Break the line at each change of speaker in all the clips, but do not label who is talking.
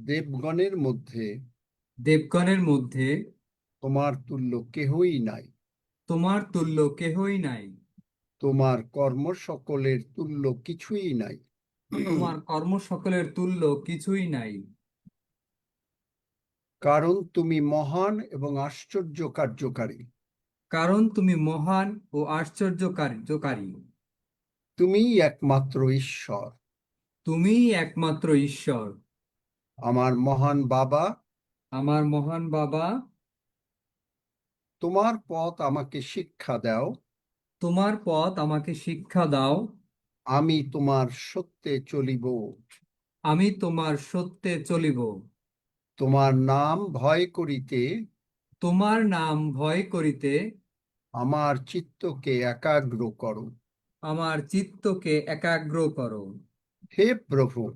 দেবগণের মধ্যে
দেবগণের মধ্যে
তোমার তুল্য কেহই নাই।
তোমার তুল্য কেহই নাই।
তোমার কর্ম সকলের তুল্য কিছুই নাই।
তোমার কর্ম সকলের তুল্য কিছুই নাই।
কারণ তুমি মহান এবং আশ্চর্য কার্যকারী।
কারণ তুমি মহান ও আশ্চর্য কার্যকারী।
তুমিই একমাত্র ঈশ্বর।
তুমিই একমাত্র ঈশ্বর।
আমার মহান বাবা,
আমার মহান বাবা,
তোমার পথ আমাকে শিক্ষা দাও।
তোমার পথ আমাকে শিক্ষা দাও।
আমি তোমার সত্যে চলিব।
আমি তোমার সত্যে চলিব।
তোমার নাম ভয় করিতে
তোমার নাম ভয় করিতে
আমার চিত্তকে একাগ্র করো।
আমার চিত্তকে একাগ্র করো।
হে প্রভু,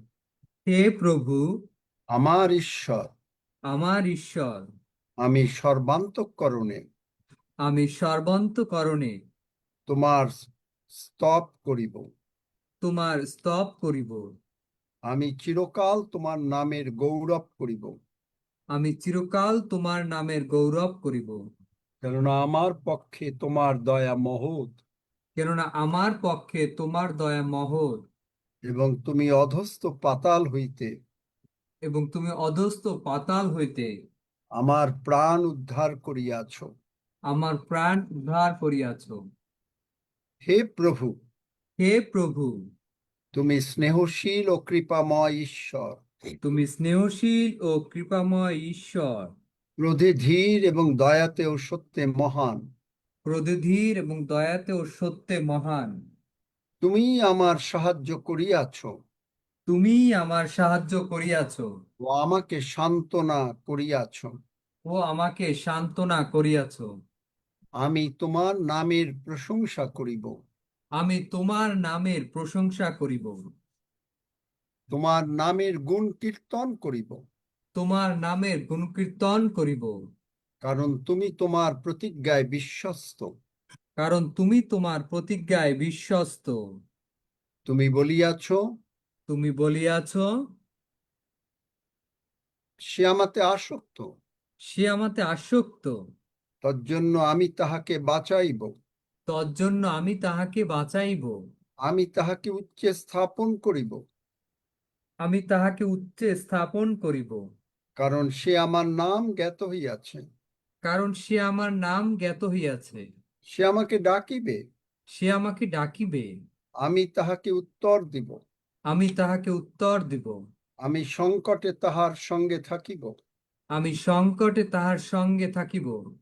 হে প্রভু,
আমার ঈশ্বর,
আমার ঈশ্বর,
আমি সর্বান্তঃকরণে
আমি সর্বান্তঃকরণে
তোমার স্তব করিব।
তোমার স্তব করিব।
আমি চিরকাল তোমার নামের গৌরব করিব।
আমি চিরকাল তোমার নামের গৌরব করিব।
কেননা আমার পক্ষে তোমার দয়া মহৎ,
কেননা আমার পক্ষে তোমার দয়া মহৎ,
এবং তুমি অধস্থ পাতাল হইতে
এবং তুমি অধস্থ পাতাল হইতে
আমার প্রাণ উদ্ধার করিয়াছ।
আমার প্রাণ উদ্ধার করিয়াছ।
হে প্রভু,
হে প্রভু,
তুমি স্নেহশীল ও কৃপাময় ঈশ্বর।
তুমি স্নেহশীল ও কৃপাময় ঈশ্বর।
ক্রোধে ধীর এবং দয়াতেও সত্যে মহান।
ক্রোধধীর এবং দয়াতে ও সত্যে মহান।
তুমি আমার সাহায্য করিয়াছ
তুমি আমার সাহায্য করিয়াছ
ও আমাকে সান্ত্বনা করিয়াছ।
ও আমাকে সান্ত্বনা করিয়াছ।
আমি তোমার নামের প্রশংসা করিব।
আমি তোমার নামের প্রশংসা করিব।
তোমার নামের গুণ কীর্তন করিব।
তোমার নামের গুণকীর্তন করিব।
কারণ তুমি তোমার প্রতিজ্ঞায় বিশ্বস্ত।
কারণ তুমি তোমার প্রতিজ্ঞায় বিশ্বস্ত।
তুমি বলিয়াছ,
তুমি বলিয়াছ,
সে আমাতে আসক্ত,
সে আমাতে আসক্ত,
তজ্জন্য আমি তাহাকে বাঁচাইব।
তজ্জন্য আমি তাহাকে বাঁচাইব।
আমি তাহাকে উচ্চে স্থাপন করিব।
আমি তাহাকে উচ্চে স্থাপন করিব।
কারণ সে আমার নাম জ্ঞাত হইয়াছে।
কারণ সে আমার নাম জ্ঞাত হইয়াছে।
সে আমাকে ডাকিবে,
সে আমাকে ডাকিবে,
আমি তাহাকে উত্তর দিব।
আমি তাহাকে উত্তর দিব।
আমি সংকটে তাহার সঙ্গে থাকিব।
আমি সংকটে তাহার সঙ্গে থাকিব।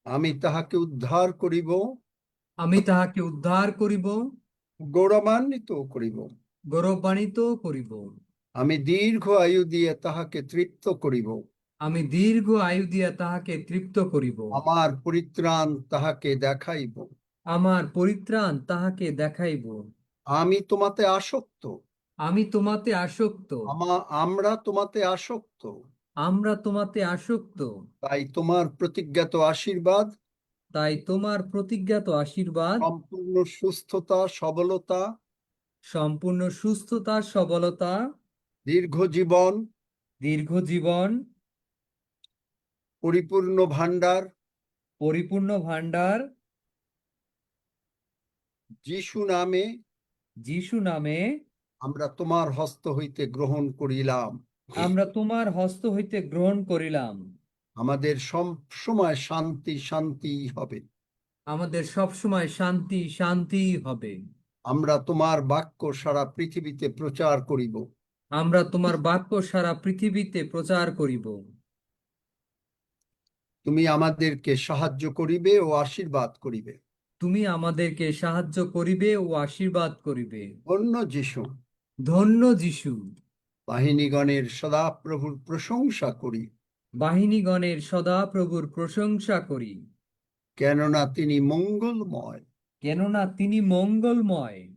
আমি তাহাকে উদ্ধার করিব,
আমি তাহাকে উদ্ধার করিব,
গৌরবান্বিত করিব।
গৌরবান্বিত করিব।
আমি দীর্ঘ আয়ু দিয়ে তাহাকে তৃপ্ত করিব।
আমি দীর্ঘ আয়ু দিয়া তাহাকে তৃপ্ত করিব।
আমার পরিত্রাণ তাহাকে দেখাইব।
আমার পরিত্রাণ তাহাকে দেখাইব।
আমি তোমাতে আসক্ত।
আমি তোমাতে আসক্ত।
আমরা তোমাতে আসক্ত।
আমরা তোমাতে আসক্ত।
তাই তোমার প্রতিজ্ঞাত আশীর্বাদ,
তাই তোমার প্রতিজ্ঞাত আশীর্বাদ,
সম্পূর্ণ সুস্থতা, সবলতা,
সম্পূর্ণ সুস্থতা, সবলতা,
দীর্ঘ জীবন,
দীর্ঘ জীবন,
পরিপূর্ণ ভাণ্ডার
পরিপূর্ণ ভাণ্ডার,
যিশু নামে
যিশু নামে
আমরা তোমার হস্ত হইতে গ্রহণ করিলাম।
আমরা তোমার হস্ত হইতে গ্রহণ করিলাম।
আমাদের সব সময় শান্তি শান্তি হবে।
আমাদের সবসময় শান্তি শান্তি হবে।
আমরা তোমার বাক্য সারা পৃথিবীতে প্রচার করিব।
আমরা তোমার বাক্য সারা পৃথিবীতে প্রচার করিব।
তুমি আমাদেরকে সাহায্য করিবে ও আশীর্বাদ করিবে।
তুমি আমাদেরকে সাহায্য করিবে ও আশীর্বাদ করিবে।
অন্য যিশু,
ধন্য যিশু।
বাহিনীগণের সদাপ্রভুর প্রশংসা করি।
বাহিনীগণের সদাপ্রভুর প্রশংসা করি।
কেননা তিনি মঙ্গলময়,
কেননা তিনি মঙ্গলময়।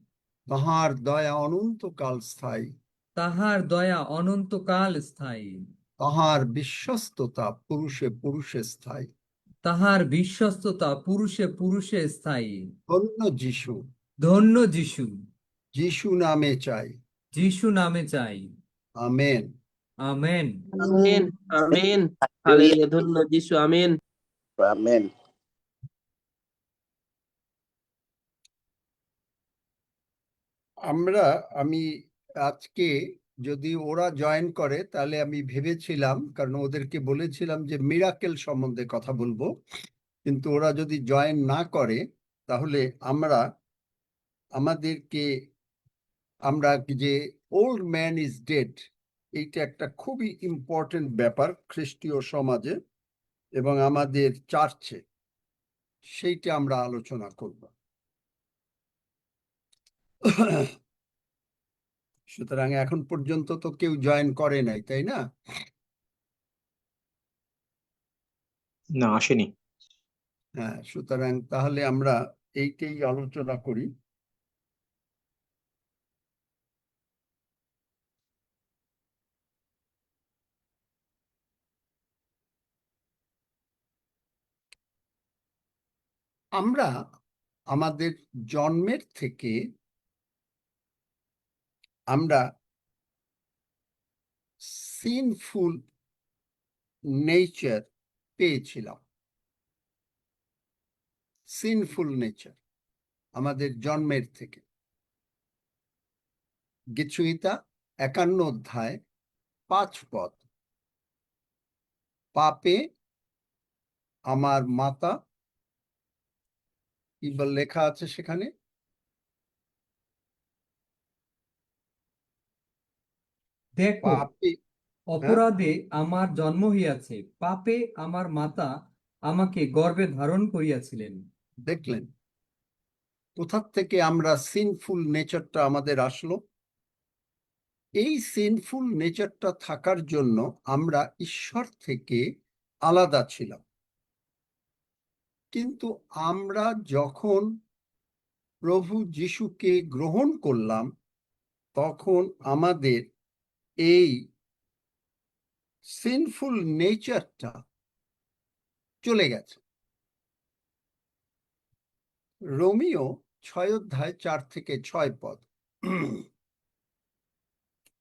তাহার দয়া অনন্তকাল স্থায়ী।
তাহার দয়া অনন্তকাল স্থায়ী।
তাহার বিশ্বস্ততা পুরুষে পুরুষে স্থায়ী।
তাহার বিশ্বস্ততা পুরুষে পুরুষে স্থায়ী।
ধন্য যিশু,
ধন্য যিশু।
যিশু নামে চাই।
যিশু নামে চাই।
আমেন।
আমেন।
আমিন আমিন হালেলুয়া ধন্যবাদ যিশু আমিন
আমেন।
আমি আজকে যদি ওরা জয়েন করে তাহলে আমি ভেবেছিলাম, কারণ ওদেরকে বলেছিলাম যে মিরাকেল সম্বন্ধে কথা বলবো, কিন্তু ওরা যদি জয়েন না করে তাহলে আমরা যে ওল্ড ম্যান ইজ ডেড, এইটা একটা খুবই ইম্পর্টেন্ট ব্যাপার খ্রিস্টীয় সমাজে এবং আমাদের চার্চে, সেইটা আমরা আলোচনা করব। সুতরাং এখন পর্যন্ত তো কেউ জয়েন করে নাই, তাই না?
না, আসেনি।
হ্যাঁ, সুতরাং তাহলে আমরা এইটাই আলোচনা করি। আমরা আমাদের জন্মের থেকে আমরা সিনফুল নেচার পেয়েছিলাম। সিনফুল নেচার আমাদের জন্মের থেকে। গীতসংহিতা 51 অধ্যায় 5 পদ। পাপে আমার মাতা, কি লেখা আছে সেখানে?
দেখো,
পাপে,
অপরাধে আমার জন্ম হইয়াছে, পাপে আমার মাতা আমাকে গর্ভে ধারণ করিয়াছিলেন।
দেখলেন কোথা থেকে আমরা সিনফুল নেচারটা আমাদের আসলো? এই সিনফুল নেচারটা থাকার জন্য আমরা ঈশ্বর থেকে আলাদা ছিলাম। কিন্তু আমরা যখন প্রভু যিশুকে গ্রহণ করলাম তখন আমাদের এই সিনফুল নেচারটা চলে গেছে। রোমিও 6 অধ্যায় 4 থেকে 6 পদ।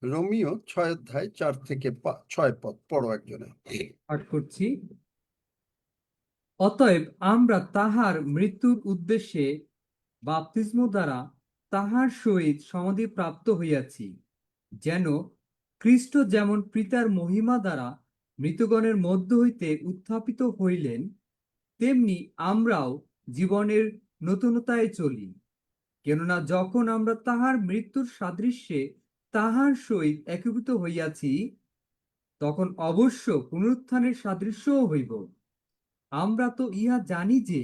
রোমিও 6 অধ্যায় 4 থেকে 6 পদ পড়ো একজনে।
পাঠ করছি। অতএব আমরা তাহার মৃত্যুর উদ্দেশ্যে বাপ্তিস্ম দ্বারা তাহার সহিত সমাধি প্রাপ্ত হইয়াছি, যেন খ্রিস্ট যেমন পিতার মহিমা দ্বারা মৃতগণের মধ্য হইতে উত্থাপিত হইলেন, তেমনি আমরাও জীবনের নতুনতায় চলি। কেননা যখন আমরা তাহার মৃত্যুর সাদৃশ্যে তাহার সহিত একীভূত হইয়াছি, তখন অবশ্য পুনরুত্থানের সাদৃশ্যও হইব। আমরা তো ইহা জানি যে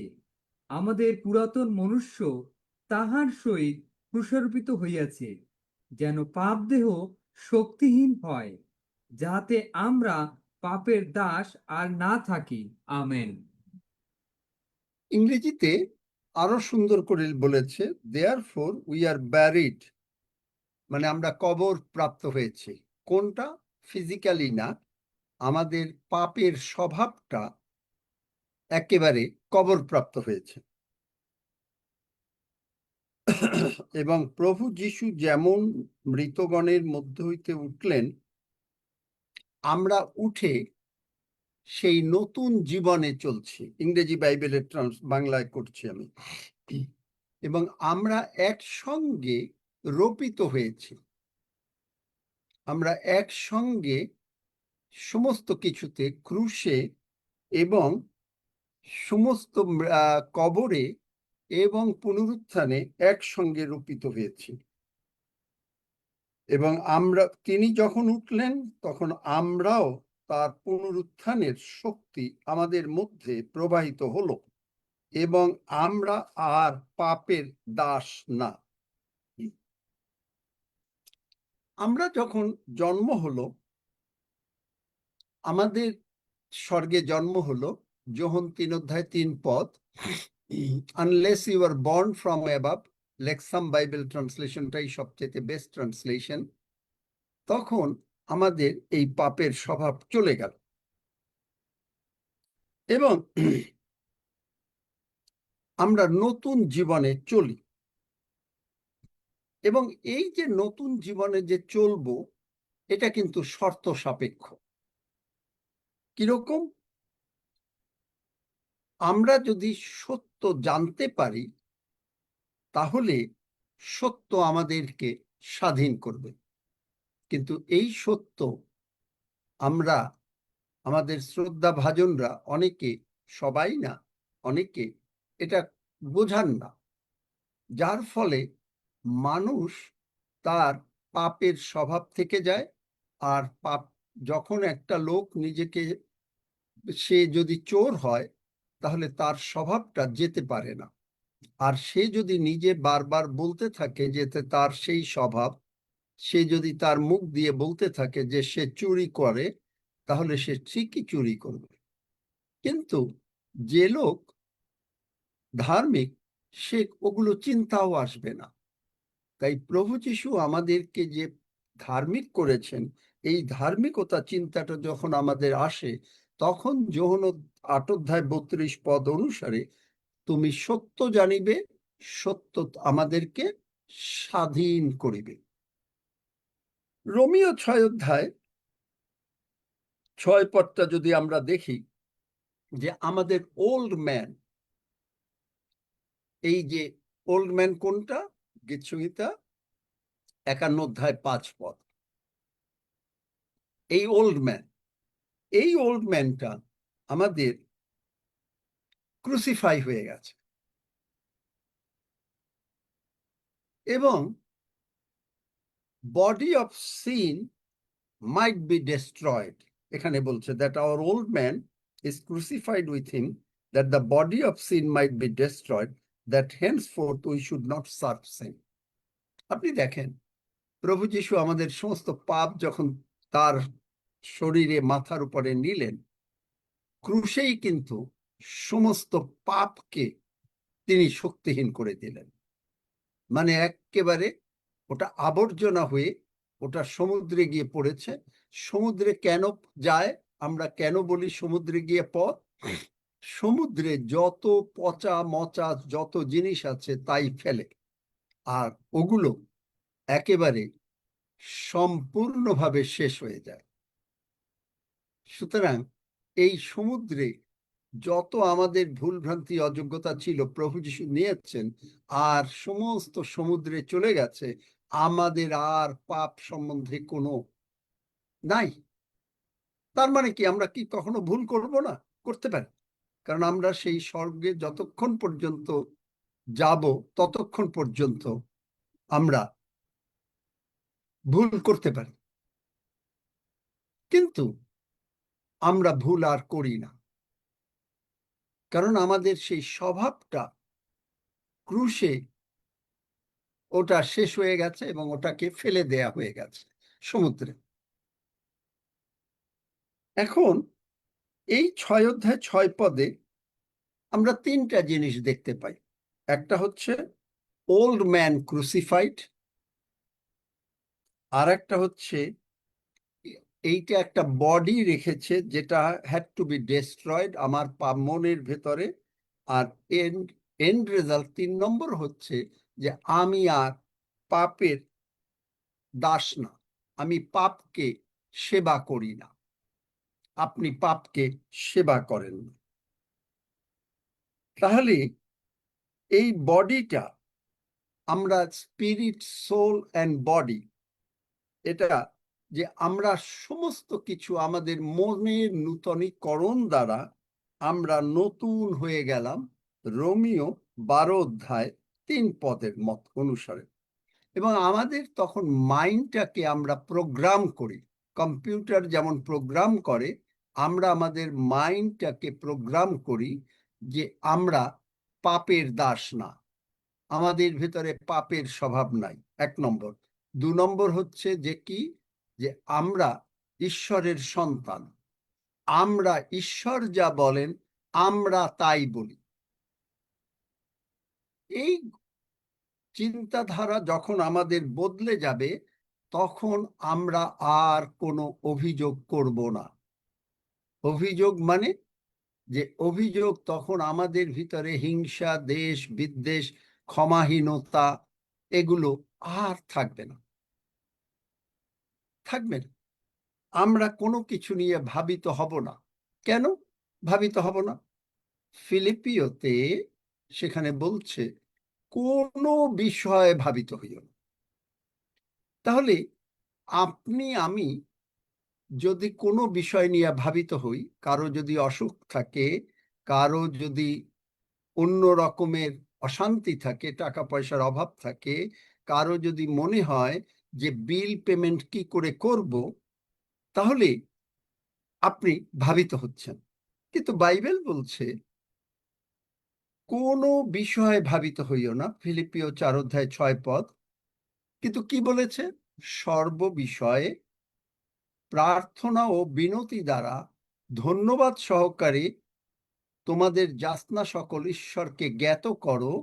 আমাদের পুরাতন মনুষ্য তাহার সহিত ক্রুশারোপিত হইয়াছে, যেন পাপ দেহ শক্তিহীন হয়, যাহাতে আমরা পাপের দাস আর না থাকি। আমেন।
ইংরেজিতে আরো সুন্দর করে বলেছে, দেয়ারফর উই আর ব্যারিড, মানে আমরা কবর প্রাপ্ত হয়েছি। কোনটা? ফিজিক্যালি না, আমাদের পাপের স্বভাবটা একেবারে কবর প্রাপ্ত হয়েছে। এবং প্রভু যিশু যেমন মৃতগণের মধ্য হইতে উঠলেন, আমরা উঠে সেই নতুন জীবনে চলছি। ইংরেজি বাইবেলের বাংলায় করছি আমি। এবং আমরা একসঙ্গে রোপিত হয়েছি। আমরা একসঙ্গে সমস্ত কিছুতে, ক্রুশে এবং সমস্ত কবরে এবং পুনরুত্থানে একসঙ্গে রোপিত হয়েছি। এবং তিনি যখন উঠলেন তখন আমরাও তার পুনরুত্থানের শক্তি আমাদের মধ্যে প্রবাহিত হলো এবং আমরা আর পাপের দাস না। আমরা যখন জন্ম হলো, আমাদের স্বর্গে জন্ম হলো, যোহন 3 অধ্যায় 3 পদ। Unless you are born from above, Lexham Bible ট্রান্সলেশনটাই সবচেয়ে বেস্ট ট্রান্সলেশন। তখন আমাদের এই পাপের স্বভাব চলে গেল এবং আমরা নতুন জীবনে চলি। এবং এই যে নতুন জীবনে যে চলবো, এটা কিন্তু শর্ত সাপেক্ষ। কিরকম? আমরা যদি সত্য জানতে পারি তাহলে সত্য আমাদেরকে স্বাধীন করবে। কিন্তু এই সত্য আমরা, আমাদের শ্রদ্ধা ভাজনরা অনেকে, সবাই না, অনেকে এটা বোঝান না, যার ফলে মানুষ তার পাপের স্বভাব থেকে যায়। আর পাপ, যখন একটা লোক নিজেকে, সে যদি চোর হয় তাহলে তার স্বভাবটা যেতে পারে না। আর সে যদি নিজে বারবার বলতে থাকে যে তার সেই স্বভাব, সে যদি তার মুখ দিয়ে বলতে থাকে যে সে চুরি করে, তাহলে সে ঠিকই চুরি করবে। কিন্তু যে লোক ধার্মিক, সে ওগুলো চিন্তাও আসবে না। তাই প্রভু যীশু আমাদেরকে যে ধার্মিক করেছেন, এই ধার্মিকতা চিন্তাটা যখন আমাদের আসে, তখন যোহন 8:32 অনুসারে তুমি সত্য জানিবে, সত্য আমাদেরকে স্বাধীন করিবে। রোমীয় 6:6 যদি আমরা দেখি, যে আমাদের ওল্ড ম্যান, এই যে ওল্ড ম্যান কোনটা? গীতসংহিতা 51:5। এই ওল্ড ম্যানটা আমাদের ক্রুসিফাই হয়ে গেছে, এবং body of sin might be destroyed. এখানে বলছে that our old man is crucified with him, that the body of sin might be destroyed, that henceforth we should not serve sin. আপনি দেখেন, প্রভু যীশু আমাদের সমস্ত পাপ যখন তার শরীরে, মাথার উপরে নিলেন, ক্রুশেই কিন্তু সমস্ত পাপকে তিনি শক্তিহীন করে দিলেন। মানে একেবারে ওটা আবর্জনা হয়ে ওটা সমুদ্রে গিয়ে পড়েছে। সমুদ্রে কেন যায়? আমরা কেন বলি সমুদ্রে গিয়ে পথ? সমুদ্রে যত পচা মচা যত জিনিস আছে তাই ফেলে, আর ওগুলো একেবারে সম্পূর্ণভাবে শেষ হয়ে যায়। সুতরাং এই সমুদ্রে যত আমাদের ভুলভ্রান্তি অযোগ্যতা ছিল, প্রভু যীশু নিয়েছেন, আর সমস্ত সমুদ্রে চলে গেছে। আমাদের আর পাপ সম্বন্ধে কোনো নাই। তার মানে কি, আমরা কি কখনো ভুল করব না? করতে পারি, কারণ আমরা সেই স্বর্গে যতক্ষণ পর্যন্ত যাব, ততক্ষণ পর্যন্ত আমরা ভুল করতে পারি। কিন্তু আমরা ভুল আর করি না, কারণ আমাদের সেই স্বভাবটা ক্রুশে ওটা শেষ হয়ে গেছে, এবং ওটাকে ফেলে দেয়া হয়ে গেছে সমুদ্রে। এখন এই 6:6 আমরা 3টা জিনিস দেখতে পাই। একটা হচ্ছে ওল্ড ম্যান ক্রুসিফাইড, আর একটা হচ্ছে এইটা একটা বডি রেখেছে যেটা হ্যাড টু বি ডেস্ট্রয়েড আমার মনের ভেতরে। আর এন্ড রেজাল্ট 3 নম্বর হচ্ছে যে আমি আর পাপের দাস না, আমি পাপকে সেবা করি না। আপনি পাপকে সেবা করেন না। তাহলে এই বডিটা, আমরা স্পিরিট, সোল অ্যান্ড বডি, এটা যে আমরা সমস্ত কিছু আমাদের মনের নূতনীকরণ দ্বারা আমরা নতুন হয়ে গেলাম, রোমীয় 12:3 মত অনুসারে। এবং আমাদের তখন মাইন্ডটাকে আমরা প্রোগ্রাম করি, কম্পিউটার যেমন প্রোগ্রাম করে, আমরা আমাদের মাইন্ডটাকে প্রোগ্রাম করি যে আমরা পাপের দাস না, আমাদের ভিতরে পাপের স্বভাব নাই। 1 নম্বর। 2 নম্বর হচ্ছে যে কি, যে আমরা ঈশ্বরের সন্তান, আমরা ঈশ্বর যা বলেন আমরা তাই বলি। এই চিন্তাধারা যখন আমাদের বদলে যাবে, তখন আমরা আর কোনো অভিযোগ করব না। অভিযোগ মানে যে অভিযোগ, তখন আমাদের ভিতরে হিংসা, দেশ বিদ্বেষ, ক্ষমাহীনতা, এগুলো আর থাকবে না, থাকবে না। আমরা কোনো কিছু নিয়ে ভাবিত হব না। কেন ভাবিত হব না? ফিলিপিওতে সেখানে বলছে কোনো বিষয়ে ভাবিত হইও না। তাহলে আপনি আমি যদি কোনো বিষয় নিয়ে ভাবিত হই, কারো যদি অসুখ থাকে, কারো যদি অন্য রকমের অশান্তি থাকে, টাকা পয়সার অভাব থাকে, কারো যদি মনে হয় যে বিল পেমেন্ট কি করে করব, তাহলে আপনি ভাবিত হচ্ছেন। কিন্তু বাইবেল বলছে কোনো বিষয়ে ভাবিত হইও না, ফিলিপিও 4:6 কিন্তু কি বলেছে? সর্ব বিষয়ে প্রার্থনা ও বিনতি দ্বারা ধন্যবাদ সহকারে তোমাদের যাচনা সকল ঈশ্বরকে জ্ঞাত করো,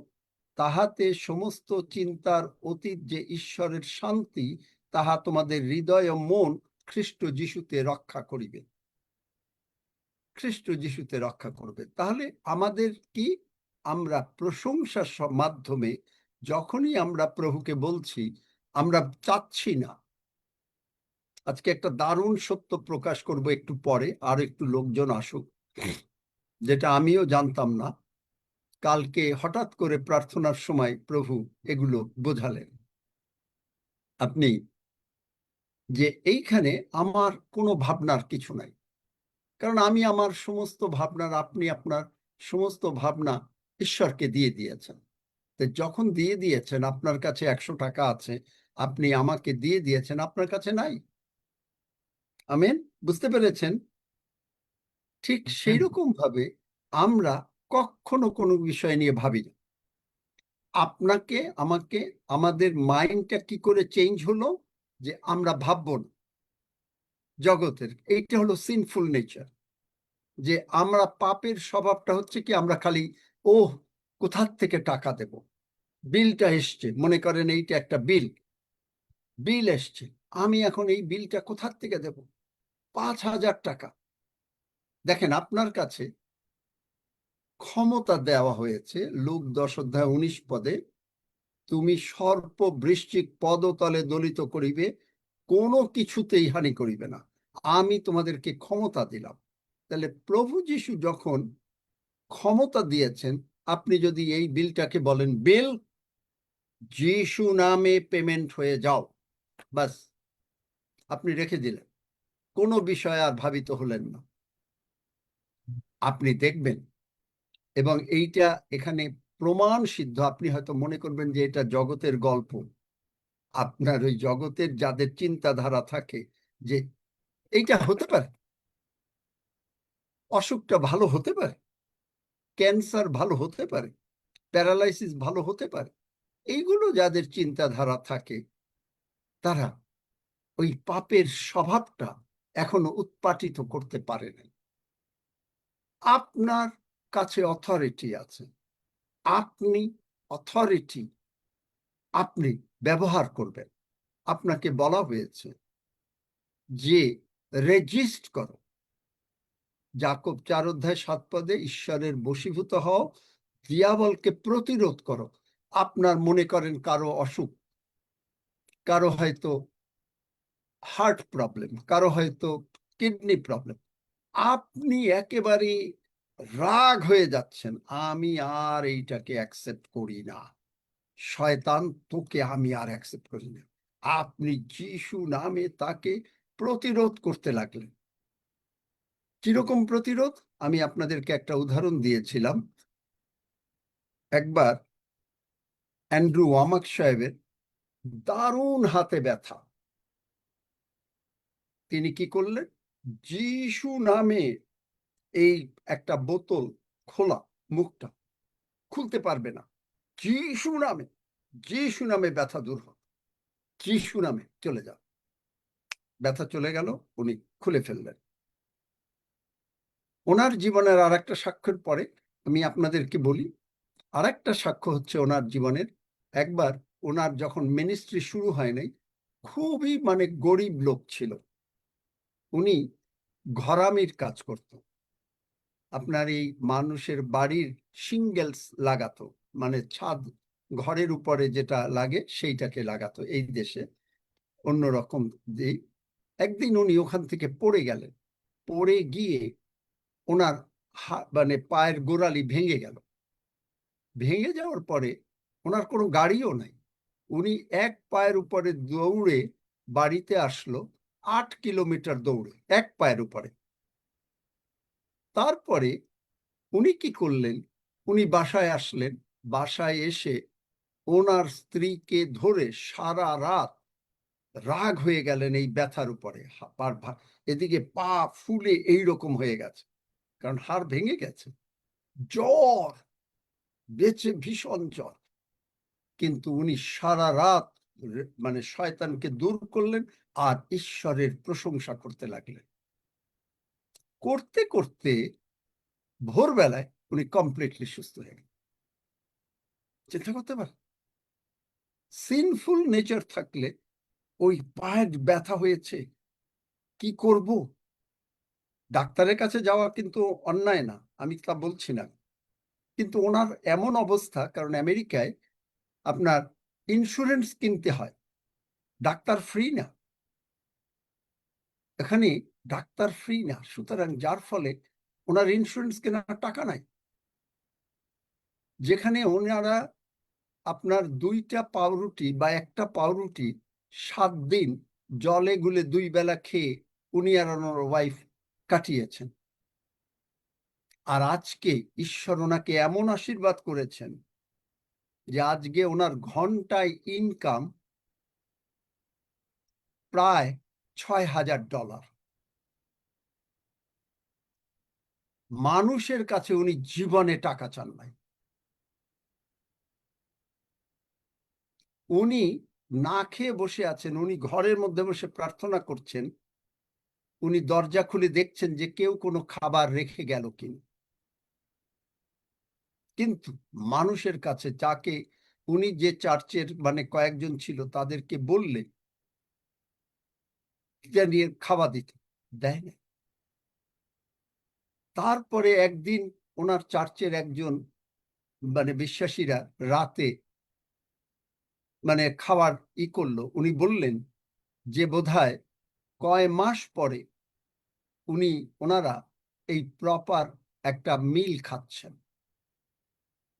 তাহাতে সমস্ত চিন্তার অতীত যে ঈশ্বরের শান্তি, তাহা তোমাদের হৃদয় ও মন খ্রিস্ট যিশুতে রক্ষা করিবে। খ্রিস্ট যিশুতে রক্ষা করবে। তাহলে আমাদের কি? আমরা প্রশংসার মাধ্যমে যখনই আমরা প্রভুকে বলছি, আমরা চাচ্ছি না। আজকে একটা দারুণ সত্য প্রকাশ করব একটু পরে, আর একটু লোকজন আসুক, যেটা আমিও জানতাম না। কালকে হঠাৎ করে প্রার্থনার সময় প্রভু এগুলো বোঝালেন। আপনি যে এইখানে আমার কোনো ভাবনার কিছু নাই, কারণ আমি আমার সমস্ত ভাবনার, আপনি আপনার সমস্ত ভাবনা ঈশ্বরকে দিয়ে দিয়েছেন। তো যখন দিয়ে দিয়েছেন, আপনার কাছে 100 টাকা আছে, আপনি আমাকে দিয়ে দিয়েছেন, আপনার কাছে নাই। আমেন? বুঝতে পেরেছেন? ঠিক সেই রকম ভাবে আমরা কখনো কোনো বিষয় নিয়ে ভাবি না। আপনাকে আমাকে, আমাদের মাইন্ডটা কি করে চেঞ্জ হলো যে আমরা ভাববো না জগতের? এইটা হলো সিনফুল নেচার, যে আমরা পাপের স্বভাবটা হচ্ছে কি, আমরা খালি কোথার থেকে টাকা দেব, বিলটা এসছে, মনে করেন এইটা একটা বিল এসছে, আমি এখন এই বিলটা কোথার থেকে দেব? 5,000 টাকা। দেখেন, আপনার কাছে ক্ষমতা দেওয়া হয়েছে লূক 10:19 তুমি সর্প বৃশ্চিক পদতলে দলিত করিবে, কোনো কিছুতেই হানি করিবে না, আমি তোমাদেরকে ক্ষমতা দিলাম। তাহলে প্রভু যিশু যখন ক্ষমতা দিয়েছেন, আপনি যদি এই বিলটাকে বলেন, বিল যিশু নামে পেমেন্ট হয়ে যাও, বাস আপনি রেখে দিলেন, কোনো বিষয় আর ভাবিত হলেন না। আপনি দেখবেন, এবং এইটা এখানে প্রমাণ সিদ্ধ। আপনি হয়তো মনে করবেন যে এটা জগতের গল্প, আপনার ওই জগতের যাদের চিন্তাধারা থাকে যে এইটা হতে পারে, অসুখটা ভালো হতে পারে, ক্যান্সার ভালো হতে পারে, প্যারালাইসিস ভালো হতে পারে, এইগুলো যাদের চিন্তাধারা থাকে, তারা ওই পাপের স্বভাবটা এখনো উৎপাটিত করতে পারে না। আপনার কাছে অথরিটি আছে, আপনি অথরিটি আপনি ব্যবহার করবেন। আপনাকে বলা হয়েছে যে রেজিস্ট করো, যাকব 4:7 ঈশ্বরের বশীভূত হও, দিয়াবলকে প্রতিরোধ করো। আপনার মনে করেন কারো অসুখ, কারো হয়তো হার্ট প্রবলেম, কারো হয়তো কিডনি প্রবলেম, আপনি একেবারে রাগ হয়ে যাচ্ছেন, আমি আর এইটাকে অ্যাকসেপ্ট করি না, শয়তান তোকে আমি আর অ্যাকসেপ্ট করি না। আপনি যিশু নামে তাকে প্রতিরোধ করতে লাগলেন। কিরকম প্রতিরোধ? আমি আপনাদেরকে একটা উদাহরণ দিয়েছিলাম। একবার অ্যান্ড্রু ওয়ামাক সাহেবের দারুণ হাতে ব্যথা, তিনি কি করলেন? যিশু নামে, এই একটা বোতল খোলা, মুখটা খুলতে পারবে না, যিশু নামে, যিশু নামে ব্যথা দূর হোক, যিশু নামে চলে যাও। ব্যথা চলে গেল, উনি খুলে ফেললেন। ওনার জীবনের আর একটা সাক্ষ্যের পরে আমি আপনাদেরকে বলি, আর একটা সাক্ষ্য হচ্ছে ওনার জীবনের। একবার ওনার যখন মিনিস্ট্রি শুরু হয় নাই, খুবই মানে গরিব লোক ছিল, উনি ঘরামির কাজ করত। আপনার এই মানুষের বাড়ির সিঙ্গেলস লাগাতো, মানে ছাদ, ঘরের উপরে যেটা লাগে সেইটাকে লাগাতো। এই দেশে অন্যরকম দিই, একদিন উনি ওখান থেকে পড়ে গেলেন, পড়ে গিয়ে ওনার মানে পায়ের গোড়ালি ভেঙে গেল। ভেঙে যাওয়ার পরে ওনার কোনো গাড়িও নাই, উনি এক পায়ের উপরে দৌড়ে বাড়িতে আসলো, 8 কিলোমিটার দৌড়ে এক পায়ের উপরে। তারপরে উনি কি করলেন, উনি বাসায় আসলেন, বাসায় এসে ওনার স্ত্রীকে ধরে সারা রাত রাগ হয়ে গেলেন এই ব্যথার উপরে। এদিকে পা ফুলে এইরকম হয়ে গেছে, কারণ হাড় ভেঙে গেছে, জ্বর, বেঁচে ভীষণ জ্বর। কিন্তু উনি সারা রাত মানে শয়তানকে দূর করলেন আর ঈশ্বরের প্রশংসা করতে লাগলেন। করতে করতে ভোরবেলায় উনি কমপ্লিটলি সুস্থ হয়ে গেলেন। চিন্তা করতে পারেন, সিনফুল নেচার থাকলে ওই পায়ের ব্যথা হয়েছে, কি করব? ডাক্তারের কাছে যাওয়া কিন্তু অন্যায় না, আমি তা বলছি না, কিন্তু ওনার এমন অবস্থা, কারণ আমেরিকায় আপনার ইন্স্যুরেন্স কিনতে হয়, ডাক্তার ফ্রি না, এখানে ডাক্তার ফ্রি না, সুতরাং যার ফলে ওনার ইন্স্যুরেন্স কেনার টাকা নাই। যেখানে ওনারা আপনার 2টা পাউরুটি বা 1টা পাউরুটি 7 দিন জলে গুলে 2 বেলা খেয়ে উনি আর ওনার ওয়াইফ কাটিয়েছেন। আর আজকে ঈশ্বর ওনাকে এমন আশীর্বাদ করেছেন যে আজকে ওনার ঘন্টায় ইনকাম প্রায় $6,000। মানুষের কাছে উনি জীবনে টাকা চান নাই। উনি না খেয়ে বসে আছেন, উনি ঘরের মধ্যে বসে প্রার্থনা করছেন, উনি দরজা খুলে দেখছেন যে কেউ কোনো খাবার রেখে গেল কিনা। কিন্তু মানুষের কাছে, যাকে উনি যে চার্চের মানে কয়েকজন ছিল তাদেরকে বললে নিয়ে খাওয়া দিতে, দেয় না। তারপরে একদিন ওনার চার্চের একজন মানে বিশ্বাসীরা রাতে মানে খাবার করলো, উনি বললেন যে বোধহয় কয় মাস পরে ওনারা এই প্রপার একটা মিল খাচ্ছেন,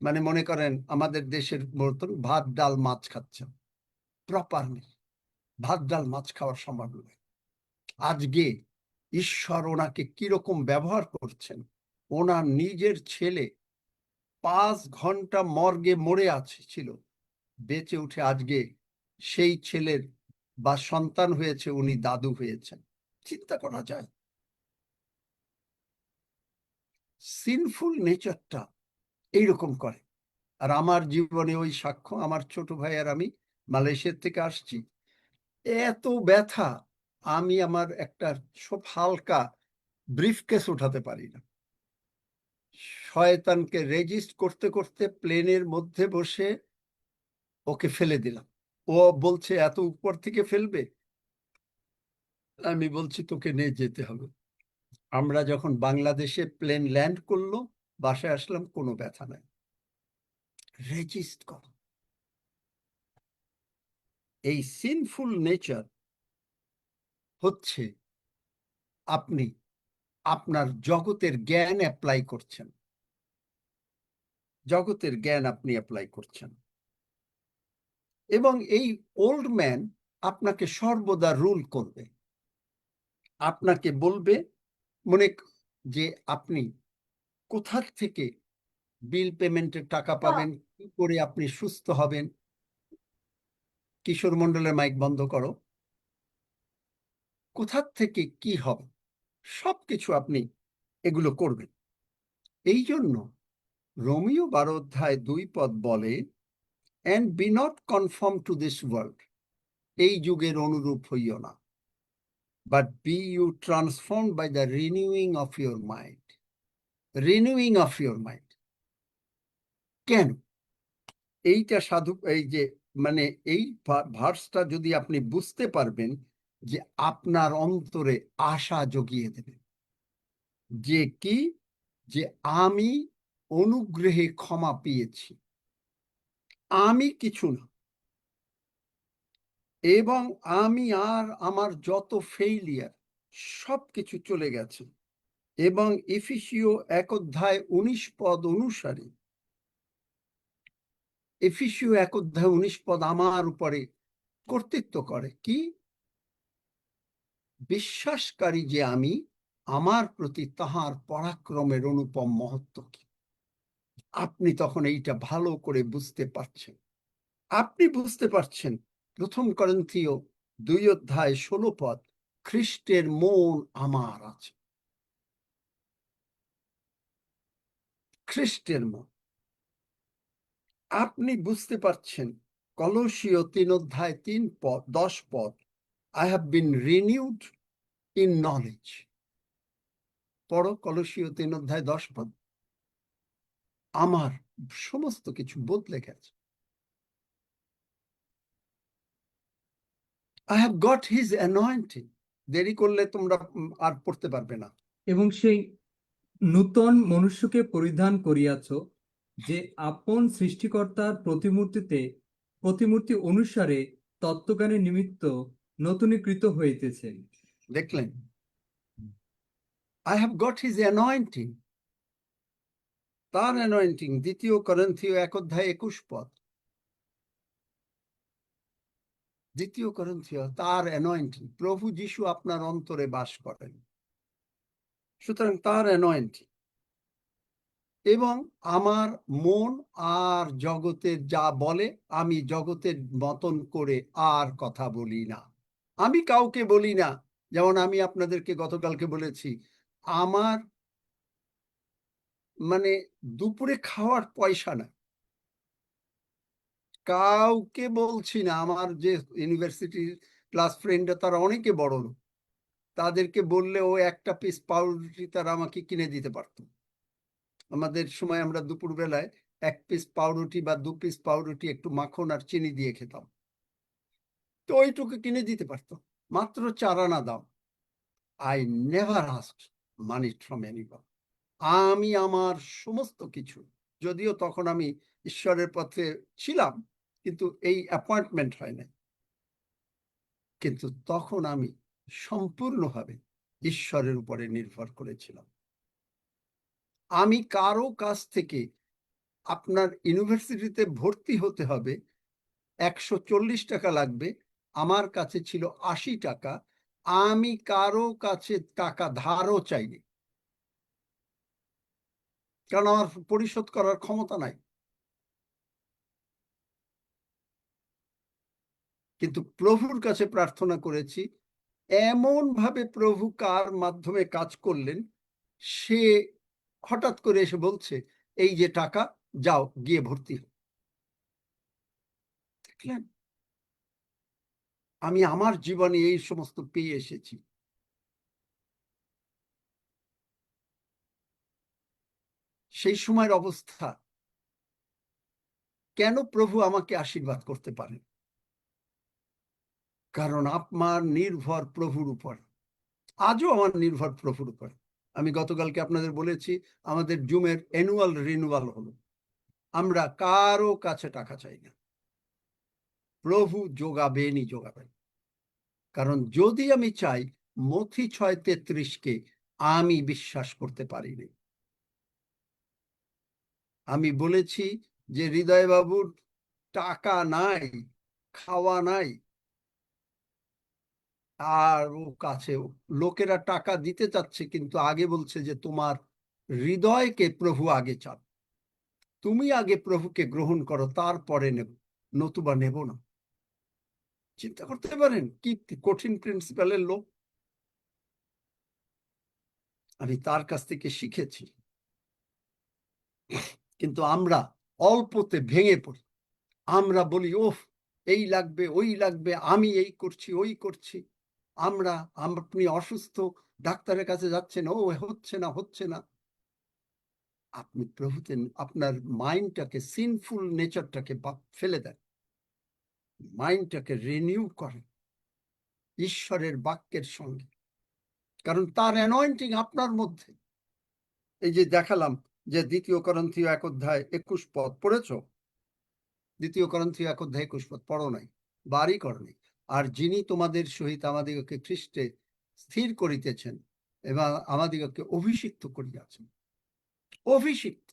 মানে মনে করেন আমাদের দেশের মতন ভাত ডাল মাছ খাচ্ছেন, প্রপার মিল, ভাত ডাল মাছ খাওয়ার সম্ভব নয়। আজকে ঈশ্বর ওনাকে কিরকম ব্যবহার করছেন, ওনার নিজের ছেলে 5 ঘন্টা মর্গে মরে ছিল, বেঁচে উঠে আজকে সেই ছেলের বা সন্তান হয়েছে, উনি দাদু হয়েছেন। চিন্তা করা যায়, সিনফুল নেচারটা এইরকম করে। আর আমার জীবনে ওই সাক্ষ্য, আমার ছোট ভাই আর আমি মালয়েশিয়া থেকে আসছি, এত ব্যথা, আমি আমার একটা সব হালকা ব্রিফকেস উঠাতে পারি না। শয়তানকে রেজিস্ট করতে করতে প্লেনের মধ্যে বসে ওকে ফেলে দিলাম। ও বলছে এত উপর থেকে ফেলবে, আমি বলছি তোকে নিয়ে যেতে হবে। আমরা যখন বাংলাদেশে প্লেন ল্যান্ড করলো, বাসায় আসলাম, কোনো ব্যথা নাই। রেজিস্ট কর। এই সিনফুল নেচার হচ্ছে আপনি আপনার জগতের জ্ঞান অ্যাপ্লাই করছেন, জগতের জ্ঞান আপনি অ্যাপ্লাই করছেন, এবং এই ওল্ড ম্যান আপনাকে সর্বদা রুল করবে, আপনাকে বলবে মনে যে আপনি কোথা থেকে বিল পেমেন্টের টাকা পাবেন, কি করে আপনি সুস্থ হবেন। কিশোর মন্ডলের মাইক বন্ধ করো। কোথা থেকে কি হবে সবকিছু আপনি এগুলো করবেন। এই জন্য রোমিও 12:2 বলে, and be not conformed to this world, এই যুগের অনুরূপ হইও না, but be you transformed by the renewing of your mind. Renewing of your mind কেন? এইটা সাধু, এই যে মানে এই ভার্সটা যদি আপনি বুঝতে পারবেন, যে আপনার অন্তরে আশা জগিয়ে দেবে, যে কি, যে আমি অনুগ্রহে ক্ষমা পেয়েছি, আমি কিছু না, এবং আমি আর আমার যত ফেইলিয়ার সবকিছু চলে গেছে। এবং এফিসীয় 1:19 পদ অনুসারে এফিসীয় 1:19 পদ আমার উপরে কর্তৃত্ব করে কি? বিশ্বাসকারী যে আমি, আমার প্রতি তাহার পরাক্রমের অনুপম মহত্ব কি। আপনি তখন এইটা ভালো করে বুঝতে পারছেন। আপনি বুঝতে পারছেন 1 করিন্থীয় 2:16 পদ, খ্রিস্টের মন আমার আছে। খ্রিস্টের মন। আপনি বুঝতে পারছেন কলসীয় 3:3 পদ 10 পদ, I have been renewed in knowledge। পড়ো কলসীয় 3:10 পদ। আমার সমস্ত কিছু বদলে গেছে। I have got his anointing। দেরি করলে তোমরা আর পড়তে পারবে না।
এবং সেই নূতন মনুষ্যকে পরিধান করিয়াছ, যে আপন সৃষ্টিকর্তার প্রতিমূর্তি অনুসারে তত্ত্বজ্ঞানের নিমিত্ত নূতনীকৃত হইতেছে।
দেখলেন? I have got his anointing। তার অ্যানয়েন্টিং 2 করিন্থীয় 1:21 পদ। 2 করিন্থীয় তার অ্যানয়েন্টিং। প্রভু যীশু আপনার অন্তরে বাস করেন, সুতরাং তার অ্যানয়েন্টিং। এবং আমার মন আর জগতের যা বলে আমি জগতের মতন করে আর কথা বলি না। আমি কাউকে বলি না, যেমন আমি আপনাদেরকে গতকালকে বলেছি, আমার মানে দুপুরে খাওয়ার পয়সা না, কাউকে বলছি না। আমার যে ইউনিভার্সিটির ক্লাস ফ্রেন্ড তারা অনেকে বড় লোক, তাদেরকে বললে ও একটা পিস পাউরুটি তারা আমাকে কিনে দিতে পারতো। আমাদের সময় আমরা দুপুর বেলায় 1 পিস পাউরুটি বা 2 পিস পাউরুটি একটু মাখন আর চিনি দিয়ে খেতাম, তো ওইটুকু কিনে দিতে পারতো, মাত্র 4 আনা দাম। I never asked money from anyone. আমি আমার সমস্ত কিছু, যদিও তখন আমি ঈশ্বরের পথে ছিলাম, কিন্তু এই অ্যাপয়েন্টমেন্ট হয় না, কিন্তু তখন আমি সম্পূর্ণভাবে ঈশ্বরের উপরে নির্ভর করেছিলাম। আমি কারো কাছ থেকে, আপনার ইউনিভার্সিটিতে ভর্তি হতে হবে 140 টাকা লাগবে, আমার কাছে ছিল 80 টাকা। আমি কারো কাছে টাকা ধারও চাইনি, কারণ আমার পরিশোধ করার ক্ষমতা নাই। কিন্তু প্রভুর কাছে প্রার্থনা করেছি, এমন ভাবে প্রভু কার মাধ্যমে কাজ করলেন, সে হঠাৎ করে এসে বলছে এই যে টাকা, যাও গিয়ে ভর্তি হও। দেখলেন? আমি আমার জীবনে এই সমস্ত পেয়ে এসেছি। সেই সময়ের অবস্থা, কেন প্রভু আমাকে আশীর্বাদ করতে পারেন? কারণ আপনার নির্ভর প্রভুর উপর। আজও আমার নির্ভর প্রভুর উপর। আমি গতকালকে আপনাদের বলেছি, আমাদের জুমের অ্যানুয়াল রিনিউয়াল হলো। আমরা কারো কাছে টাকা চাই না, প্রভু যোগাবেনই যোগাবেন। কারণ যদি আমি চাই, মথি 6:33 আমি বিশ্বাস করতে পারিনি। আমি বলেছি যে হৃদয় বাবুর টাকা নাই, খাওয়া নাই, আর ও কাছে লোকেরা টাকা দিতে চাচ্ছে, কিন্তু আগে বলছে যে তোমার হৃদয়কে প্রভু আগে চান, তুমি আগে প্রভুকে গ্রহণ করো, তারপরে নেব, নতুবা নেব না। চিন্তা করতে পারেন কি কঠিন প্রিন্সিপালের লোক। আমি তার কাছ থেকে শিখেছি। কিন্তু আমরা অল্পতে ভেঙে পড়ি। আমরা বলি ওফ, এই লাগবে ওই লাগবে, আমি এই করছি ওই করছি। আপনি অসুস্থ, ডাক্তারের কাছে যাচ্ছেন, ও হচ্ছে না হচ্ছে না। আপনি প্রভুতে আপনার মাইন্ডটাকে, সিনফুল নেচারটাকে ফেলে দেন, মাইন্ডটাকে রিনিউ করেন ঈশ্বরের বাক্যের সঙ্গে, কারণ তার অ্যানয়েন্টিং আপনার মধ্যে। এই যে দেখালাম যে 2 করিন্থীয় 1:21 পদ পড়েছ? 2 করিন্থীয় 1:21 পদ পড়ো নাই, বাড়ি করনি। আর যিনি তোমাদের সহিত আমাদিগকে খ্রিস্টে স্থির করিতেছেন এবং আমাদিগকে অভিষিক্ত করিয়াছেন। অভিষিক্ত,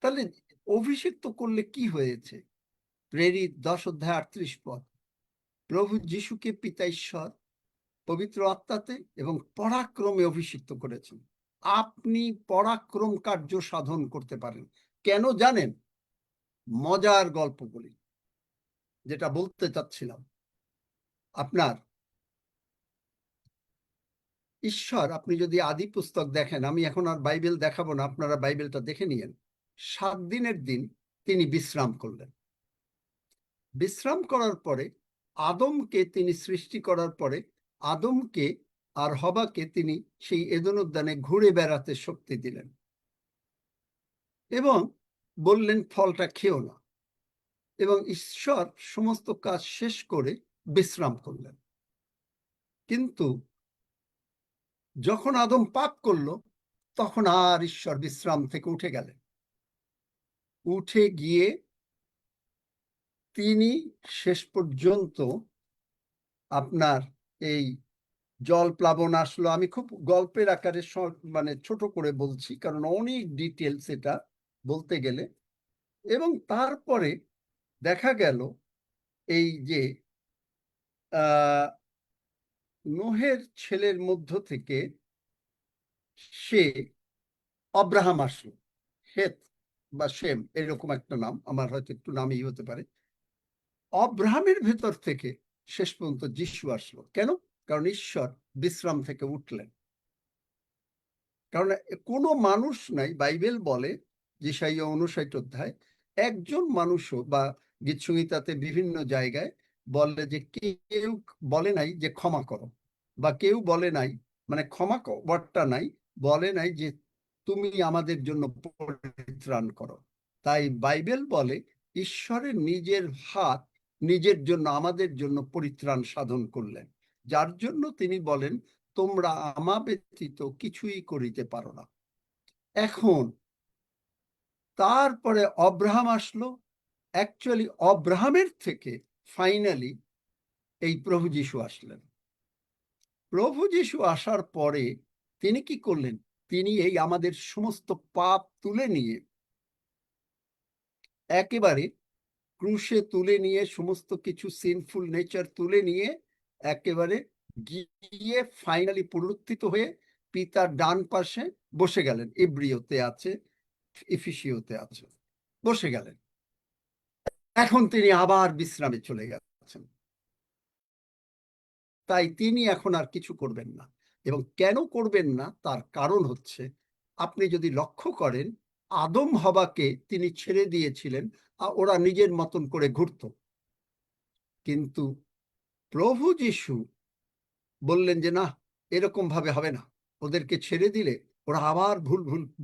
তাহলে অভিষিক্ত করলে কি হয়েছে? প্রেরিত 10 অধ্যায় 38 পদ, প্রভু যিশুকে পিতা ঈশ্বর পবিত্র আত্মাতে এবং পরাক্রমে অভিষিক্ত করেছেন। আপনি পরাক্রম কার্য সাধন করতে পারেন। কেন জানেন? মজার গল্প বলি, যেটা বলতে চাচ্ছিলাম। আপনার ঈশ্বর, আপনি যদি আদি পুস্তক দেখেন, আমি এখন আর বাইবেল দেখাবো না, আপনারা বাইবেলটা দেখে নিয়েন। 7 দিনের দিন তিনি বিশ্রাম করলেন। বিশ্রাম করার পরে আদমকে তিনি সৃষ্টি করার পরে আদমকে আর হবাকে তিনি সেই এদেন উদ্যানে ঘুরে বেড়াতে শক্তি দিলেন এবং বললেন ফলটা খেও না। এবং ঈশ্বর সমস্ত কাজ শেষ করে বিশ্রাম করলেন। কিন্তু যখন আদম পাপ করলো, তখন আর ঈশ্বর বিশ্রাম থেকে উঠে গেলেন। উঠে গিয়ে তিনি শেষ পর্যন্ত আপনার এই জল প্লাবন আসলো। আমি খুব গল্পের আকারে মানে ছোট করে বলছি, কারণ অনেক ডিটেলস এটা বলতে গেলে। এবং তারপরে দেখা গেল এই যে নোহের ছেলের মধ্য থেকে সে অব্রাহাম আসলো। হেত বা শেম, এরকম একটা নাম, আমার হয়তো একটু নামই হতে পারে। অব্রাহামের ভেতর থেকে শেষ পর্যন্ত যিশু আসলো। কেন? কারণ ঈশ্বর বিশ্রাম থেকে উঠলেন। কারণ কোনো মানুষ নাই, বাইবেল বলে যেসাইয়া 59 অধ্যায়, একজন মানুষও বা গীতসংহিতাতে বিভিন্ন জায়গায় বলে যে কেউ বলে নাই যে ক্ষমা করো, বা কেউ বলে নাই, মানে ক্ষমা ওয়ার্ডটা নাই, বলে নাই যে তুমি আমাদের জন্য পরিত্রাণ করো। তাই বাইবেল বলে ঈশ্বরের নিজের হাত নিজের জন্য, আমাদের জন্য পরিত্রাণ সাধন করলেন, যার জন্য তিনি বলেন তোমরা আমা ব্যতীত কিছুই করিতে পারো না। এখন তারপরে অব্রাহাম আসলো। অ্যাকচুয়ালি অব্রাহামের থেকে ফাইনালি এই প্রভু যিশু আসলেন। প্রভু যিশু আসার পরে তিনি কি করলেন? তিনি এই আমাদের সমস্ত পাপ তুলে নিয়ে, একেবারে ক্রুশে তুলে নিয়ে, সমস্ত কিছু সিনফুল নেচার তুলে নিয়ে একেবারে গিয়ে ফাইনালি পুনরুত্থিত হয়ে পিতার ডান পাশে বসে গেলেন। ইব্রিয়তে আছে, এফিসিওতে আছে, বসে গেলেন। এখন তিনি আবার বিশ্রামে চলে গেছেন। তাই তিনি এখন আর কিছু করবেন না। এবং কেন করবেন না তার কারণ হচ্ছে, আপনি যদি লক্ষ্য করেন, আদম হবাকে তিনি ছেড়ে দিয়েছিলেন, আর ওরা নিজের মতন করে ঘুরত। কিন্তু প্রভু যিশু বললেন যে না, এরকম ভাবে হবে না, ওদেরকে ছেড়ে দিলে ওরা আবার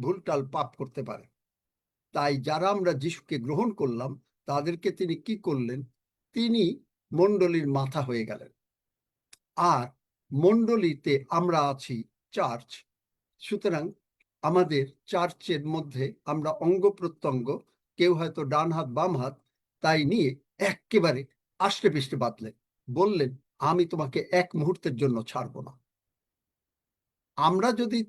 ভুলটাল পাপ করতে পারে। তাই যারা আমরা যিশুকে গ্রহণ করলাম, তাদেরকে তিনি কি করলেন? তিনি মণ্ডলীর মাথা হয়ে গেলেন। আর মণ্ডলীতে আমরা আছি চার্চ। সুতরাং আমাদের চার্চের মধ্যে আমরা অঙ্গ প্রত্যঙ্গ, কেউ হয়তো ডান হাত বাম হাত, তাই নিয়ে একেবারে আষ্টে পৃষ্ঠে বাঁধলেন, বললেন আমি তোমাকে এক মুহূর্তের জন্য ছাড়বো না। আমরা যদি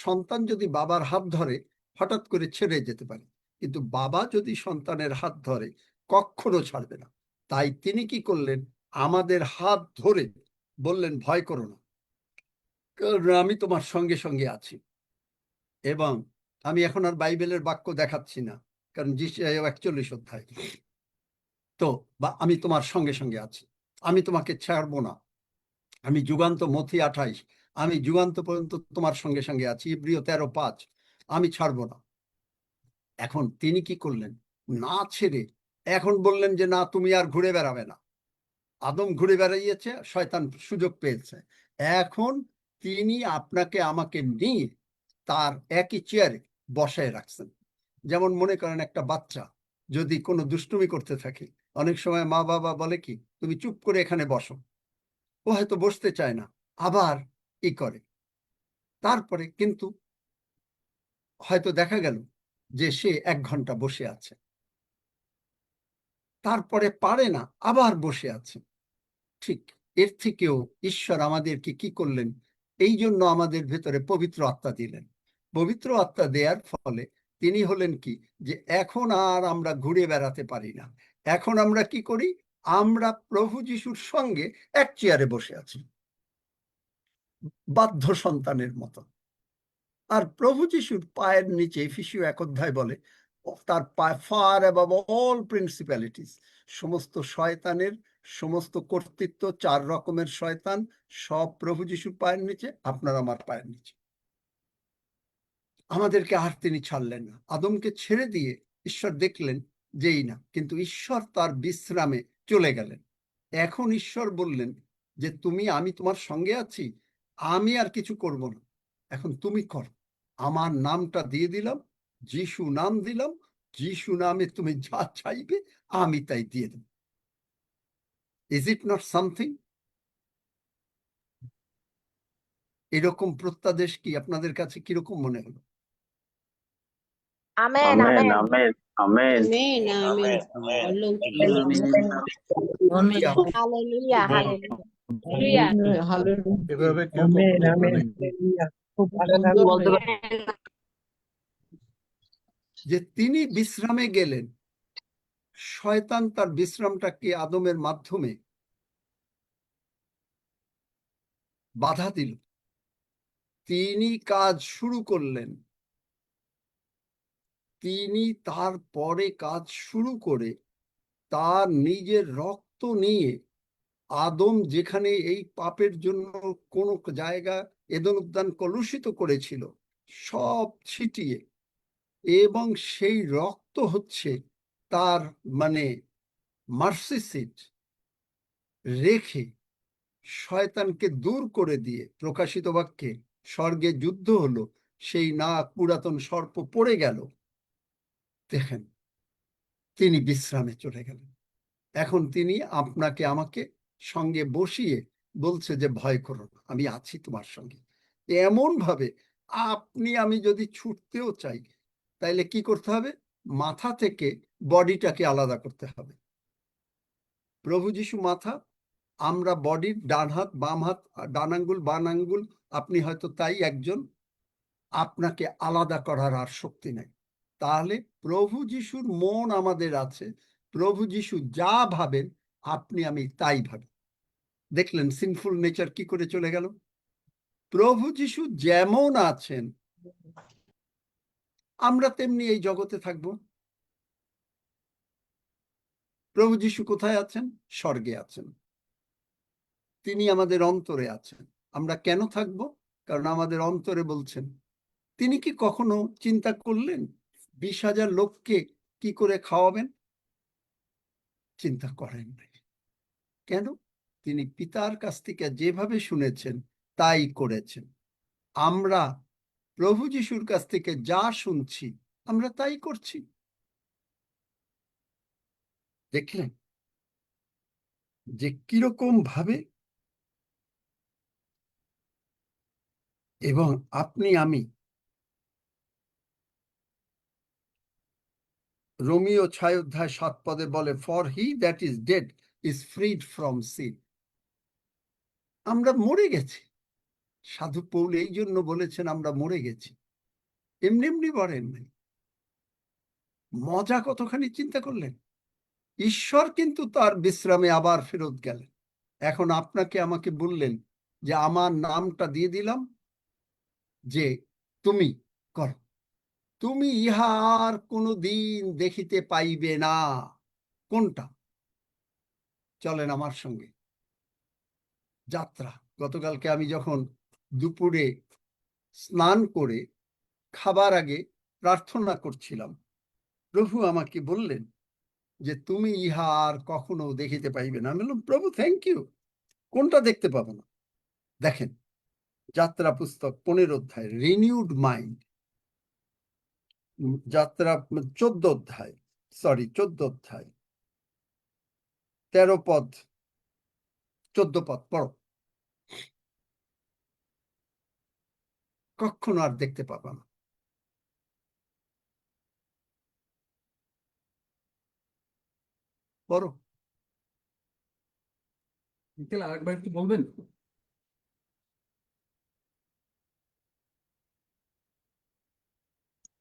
সন্তান যদি বাবার হাত ধরে হঠাৎ করে ছেড়ে যেতে পারে, কিন্তু বাবা যদি সন্তানের হাত ধরে কখনো ছাড়বে না। তাই তিনি কি করলেন? আমাদের হাত ধরে বললেন ভয় করো না, কারণ আমি তোমার সঙ্গে সঙ্গে আছি। এবং আমি এখন আর বাইবেলের বাক্য দেখাচ্ছি না, কারণ যিশায়া 41 অধ্যায়, তো বা আমি তোমার সঙ্গে সঙ্গে আছি, আমি তোমাকে ছাড়বো না, আমি যুগান্ত, মথি 28, আমি যুগান্ত পর্যন্ত তোমার সঙ্গে সঙ্গে আছি, ইব্রিয় 13:5, আমি ছাড়বো না। এখন তিনি কি করলেন? না ছেড়ে এখন বললেন যে না, তুমি আর ঘুরে বেড়াবে না। আদম ঘুরে বেড়াইয়েছে, শয়তান সুযোগ পেয়েছে, এখন তিনি আপনাকে আমাকে নিয়ে তার একই চেয়ারে বসায় রাখছেন। যেমন মনে করেন একটা বাচ্চা যদি কোনো দুষ্টুমি করতে থাকে, অনেক সময় মা বাবা বলে কি তুমি চুপ করে এখানে বসো, ও হয়তো বসতে চায় না, আবার ই করে, তারপরে কিন্তু হয়তো দেখা গেল যে সে 1 ঘন্টা বসে আছে। তারপরে পারে না, আবার বসে আছে। ঠিক এর থেকেও ঈশ্বর আমাদেরকে কি করলেন? এই জন্য আমাদের ভেতরে পবিত্র আত্মা দিলেন। পবিত্র আত্মা দেওয়ার ফলে তিনি হলেন কি, যে এখন আর আমরা ঘুরে বেড়াতে পারি না। এখন আমরা কি করি? আমরা প্রভু যিশুর সঙ্গে এক চেয়ারে বসে আছি, বাধ্য সন্তানের মতো। আর প্রভু যিশুর পায়ের নিচে এফেসীয় 1 অধ্যায় বলে, তার পায়ে ফার অ্যাবভ অল প্রিন্সিপ্যালিটিস, সমস্ত শয়তানের সমস্ত কর্তৃত্ব, 4 রকমের শয়তান, সব প্রভু যিশুর পায়ের নিচে, আপনার আমার পায়ের নিচে। আমাদেরকে আর তিনি ছাড়লেন না। আদমকে ছেড়ে দিয়ে ঈশ্বর দেখলেন যেই না, কিন্তু ঈশ্বর তার বিশ্রামে চলে গেলেন। এখন ঈশ্বর বললেন যে আমি তোমার সঙ্গে আছি, আমি আর কিছু করব না, এখন তুমি কর। আমার নামটা দিয়ে দিলাম, যিশু নাম দিলাম, যিশু নামে তুমি যা চাইবে আমি তাই দিয়ে দেব। Is it not something? এরকম প্রত্যাদেশ কি আপনাদের কাছে কিরকম মনে হলো?
Amen,
Amen,
amen.
amen, amen.
Amen.
Amen.
Hallelujah, hallelujah.
এভাবে কেউ
Amen,
কখনো
amen.
বলেনি।
Hallelujah. খুব ভালো
বন্ধু
লাগলো।
বলতে পারে
যে তিনি বিশ্রামে গেলেন, শয়তান তার বিশ্রামটাকে আদমের মাধ্যমে বাধা দিল। তিনি কাজ শুরু করলেন, তিনি তারপরে কাজ শুরু করে তার নিজের রক্ত নিয়ে আদম যেখানে এই পাপের জন্য কোন জায়গা এদেন উদ্যান কলুষিত করেছিল সব ছিটিয়ে, এবং সেই রক্ত হচ্ছে তার মার্সি সিট রেখে শয়তানকে দূর করে দিয়ে, প্রকাশিত বাক্যে স্বর্গে যুদ্ধ হলো, সেই নাগ পুরাতন সর্প পড়ে গেল। দেখেন, তিনি বিশ্রামে চলে গেলেন। এখন তিনি আপনাকে আমাকে সঙ্গে বসিয়ে বলছে যে ভয় করো না, আমি আছি তোমার সঙ্গে। এমন ভাবে আমি যদি ছুটতেও চাই, তাইলে কি করতে হবে? মাথা থেকে বডিটাকে আলাদা করতে হবে। প্রভু যিশু মাথা, আমরা বডির ডান হাত বাম হাত, ডান আঙ্গুল বাম আঙ্গুল। আপনি হয়তো তাই একজন, আপনাকে আলাদা করার আর শক্তি নাই। তাহলে প্রভু যিশুর মন আমাদের আছে, প্রভু যিশু যা ভাবেন আপনি আমি তাই ভাবি। দেখলেন সিনফুল নেচার কি করে চলে গেল? প্রভু যিশু যেমন আছেন আমরা তেমনি এই জগতে থাকব। প্রভু যিশু কোথায় আছেন? স্বর্গে আছেন। তিনি আমাদের অন্তরে আছেন। আমরা কেন থাকব? কারণ আমাদের অন্তরে বলছেন। তিনি কি কখনো চিন্তা করলেন 20,000 লোককে কি করে খাওয়াবেন? চিন্তা করেন নাই। কেন? তিনি পিতার কাছ থেকে যেভাবে শুনেছেন তাই করেছেন। আমরা প্রভু যিশুর কাছ থেকে যা শুনছি আমরা তাই করছি। দেখলেন যে কিরকম ভাবে, এবং আমি রোমিও 6 অধ্যায় 7 পদে বলে, for he that is dead is freed from sin. আমরা মরে গেছি। সাধু পৌল এই জন্য বলেছেন আমরা মরে গেছি, এমনি এমনি বলেন নাই। মজা কতখানি চিন্তা করলেন? ঈশ্বর কিন্তু তার বিশ্রামে আবার ফেরত গেলেন। এখন আপনাকে আমাকে বললেন যে আমার নামটা দিয়ে দিলাম, যে তুমি করো, তুমি ইহা আর কোনো দিন দেখিতে পাইবে না। কোনটা? চলেন আমার সঙ্গে যাত্রা। গতকালকে আমি যখন দুপুরে স্নান করে খাবার আগে প্রার্থনা করছিলাম, প্রভু আমাকে বললেন যে তুমি ইহা আর কখনো দেখিতে পাইবে না। আমি বললাম, প্রভু থ্যাংক ইউ, কোনটা দেখতে পাবো না? দেখেন, যাত্রা পুস্তক 15 অধ্যায়, রিনিউড মাইন্ড, যাত্রা 14 অধ্যায় 13 পদ 14 পদ পড়ো। কখনো আর দেখতে পাবো না। পড়ো।
মিকেল, আরেকবার একটু বলবেন?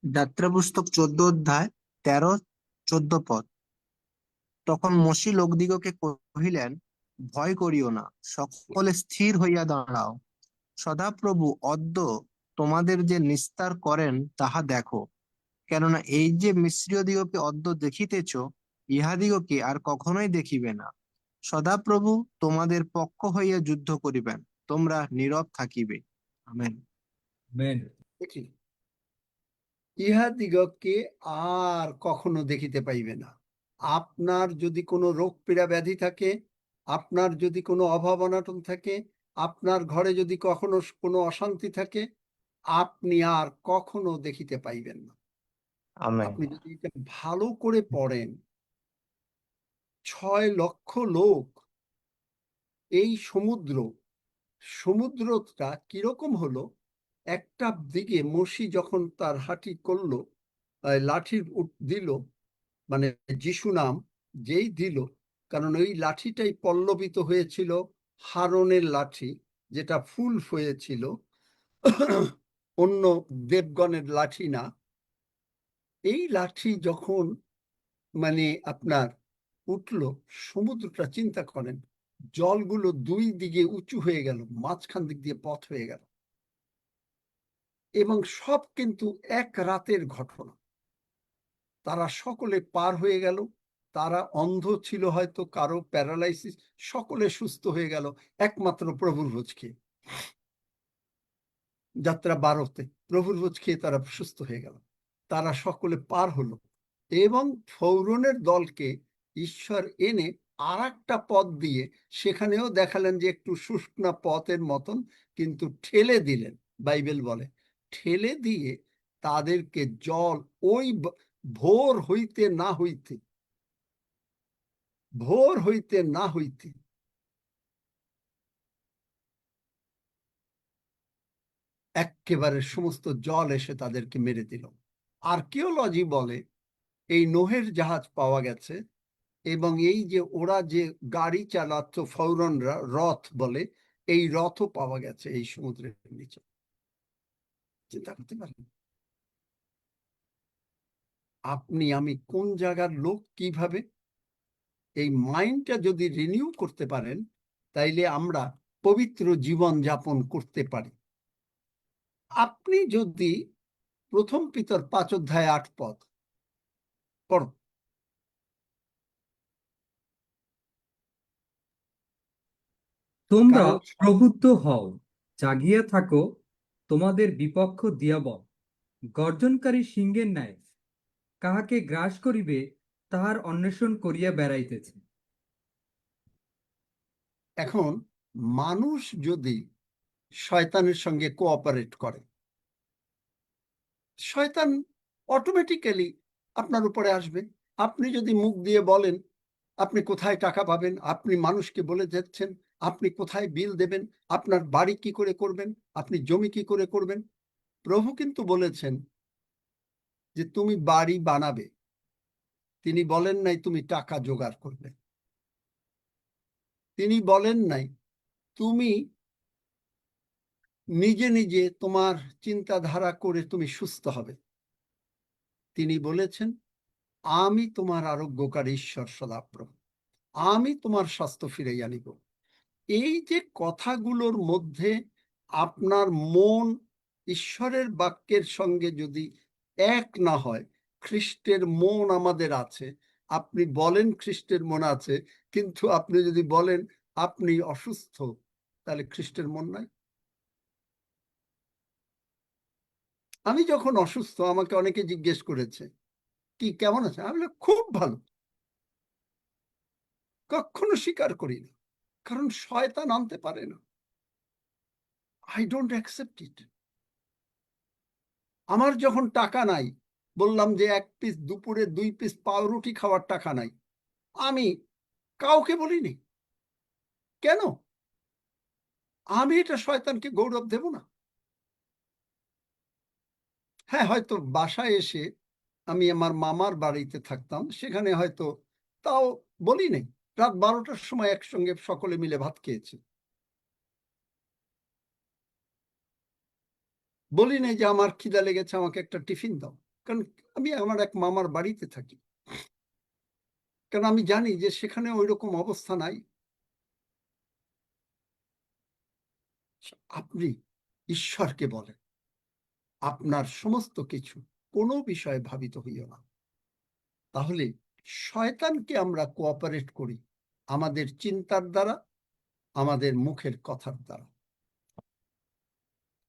যাত্রা পুস্তক 14 অধ্যায় 13-14 পদ। তখন মসি লোকদিগকে কহিলেন, ভয় করিও না, সকলে স্থির হইয়া দাঁড়াও। সদাপ্রভু অদ্য তোমাদের যে নিস্তার করেন তাহা দেখো, কেননা এই যে মিস্রীয়দিগকে অদ্য দেখিতেছ, ইহাদিগকে আর কখনোই দেখিবে না। সদাপ্রভু তোমাদের পক্ষ হইয়া যুদ্ধ করিবেন, তোমরা নীরব থাকিবে। আমেন।
আমেন।
দেখি, ইহাদিগকে আর কখনো দেখিতে পাইবে না। আপনার যদি কোনো রোগ পীড়া ব্যাধি থাকে, আপনার যদি কোনো অভাব অনাটন থাকে, আপনার ঘরে যদি কখনো কোনো অশান্তি থাকে, আপনি আর কখনো দেখিতে পাইবেন না।
আমেন।
আপনি যদি এটা ভালো করে পড়েন, 6 লক্ষ লোক, এই সমুদ্রটা কিরকম হলো, একটা দিকে মসি যখন তার হাঁটি করলো, লাঠির দিল, মানে যিশু নাম যেই দিল, কারণ ওই লাঠিটাই পল্লবিত হয়েছিল হারনের লাঠি, যেটা ফুল হয়েছিল, অন্য দেবগণের লাঠি না। এই লাঠি যখন মানে আপনার উঠলো, সমুদ্রটা চিন্তা করেন, জলগুলো দুই দিকে উঁচু হয়ে গেল, মাঝখান দিক দিয়ে পথ হয়ে গেল, এবং সব কিন্তু এক রাতের ঘটনা। তারা সকলে পার হয়ে গেল। তারা অন্ধ ছিল, হয়তো কারো প্যারালাইসিস, সকলে সুস্থ হয়ে গেল একমাত্র প্রভুর ভোজ খেয়ে। যাত্রা 12-তে প্রভুর ভোজ খেয়ে তারা সুস্থ হয়ে গেল। তারা সকলে পার হলো, এবং ফৌরনের দলকে ঈশ্বর এনে আর একটা পথ দিয়ে, সেখানেও দেখালেন যে একটু শুষ্না পথের মতন, কিন্তু ঠেলে দিলেন। বাইবেল বলে ঠেলে দিয়ে তাদেরকে জল ওই ভোর হইতে না হইতে একেবারে সমস্ত জল এসে তাদেরকে মেরে দিল। আর্কিওলজি বলে এই নোহের জাহাজ পাওয়া গেছে, এবং এই যে ওরা যে গাড়ি চালাতো ফৌরনরা, রথ বলে, এই রথও পাওয়া গেছে এই সমুদ্রের নিচে। চিন্তা করতে পারেন আপনি আমি কোন জায়গার লোক, কিভাবে। এই মাইন্ডটা যদি রিনিউ করতে পারেন, তাইলে আমরা পবিত্র জীবন যাপন করতে পারি। আপনি যদি 1 পিতর 5 অধ্যায় 8 পদ পড়ো।
তোমরা
কারণ
প্রবুদ্ধ হও, জাগিয়া থাকো, তোমাদের বিপক্ষ দিয়াবল গর্জনকারী সিংহের ন্যায় কাহাকে গ্রাস করিবে তাহার অন্বেষণ করিয়া বেড়াইতেছে।
এখন মানুষ যদি শয়তানের সঙ্গে কোঅপারেট করে, শয়তান অটোমেটিক্যালি আপনার উপরে আসবে। আপনি যদি মুখ দিয়ে বলেন আপনি কোথায় টাকা পাবেন, আপনি মানুষকে বলে যাচ্ছেন আপনি কোথায় বিল দেবেন, আপনার বাড়ি কি করে করবেন, আপনি জমি কি করে করবেন। প্রভু কিন্তু বলেছেন যে তুমি বাড়ি বানাবে, তিনি বলেন নাই তুমি টাকা জোগাড় করবে। তিনি বলেন নাই তুমি নিজে নিজে তোমার চিন্তাধারা করে তুমি সুস্থ হবে। তিনি বলেছেন আমি তোমার আরোগ্যকারী ঈশ্বর সদাপ্রভু, আমি তোমার স্বাস্থ্য ফিরে আনিব। এই যে কথাগুলোর মধ্যে আপনার মন ঈশ্বরের বাক্যের সঙ্গে যদি এক না হয়, খ্রিস্টের মন আমাদের আছে, আপনি বলেন খ্রিস্টের মন আছে, কিন্তু আপনি যদি বলেন আপনি অসুস্থ, তাহলে খ্রিস্টের মন নাই। আমি যখন অসুস্থ, আমাকে অনেকে জিজ্ঞেস করেছে কি কেমন আছে, আমি বললাম খুব ভালো। কখনো স্বীকার করি না, কারণ শয়তান আনতে পারে না। I don't accept it. আমার যখন টাকা নাই, বললাম যে 1 পিস দুপুরে 2 পিস পাউরুটি খাওয়ার টাকা নাই, আমি কাউকে বলিনি। কেন? আমি এটা শয়তানকে গৌরব দেব না। হ্যাঁ, হয়তো বাসায় এসে আমি আমার মামার বাড়িতে থাকতাম, সেখানে হয়তো তাও বলি নাই, রাত 12টার সময় একসঙ্গে সকলে মিলে ভাত খেয়েছি। বলি নাই যে আমার খিদা লেগেছে, আমাকে একটা টিফিন দাও, কারণ আমি আমার এক মামার বাড়িতে থাকি, কারণ আমি জানি যে সেখানে ওইরকম অবস্থা নাই। আপনি ঈশ্বরকে বলেন আপনার সমস্ত কিছু, কোনো বিষয়ে ভাবিত হইও না। তাহলে শয়তানকে আমরা কোঅপারেট করি আমাদের চিন্তার দ্বারা, আমাদের মুখের কথার দ্বারা।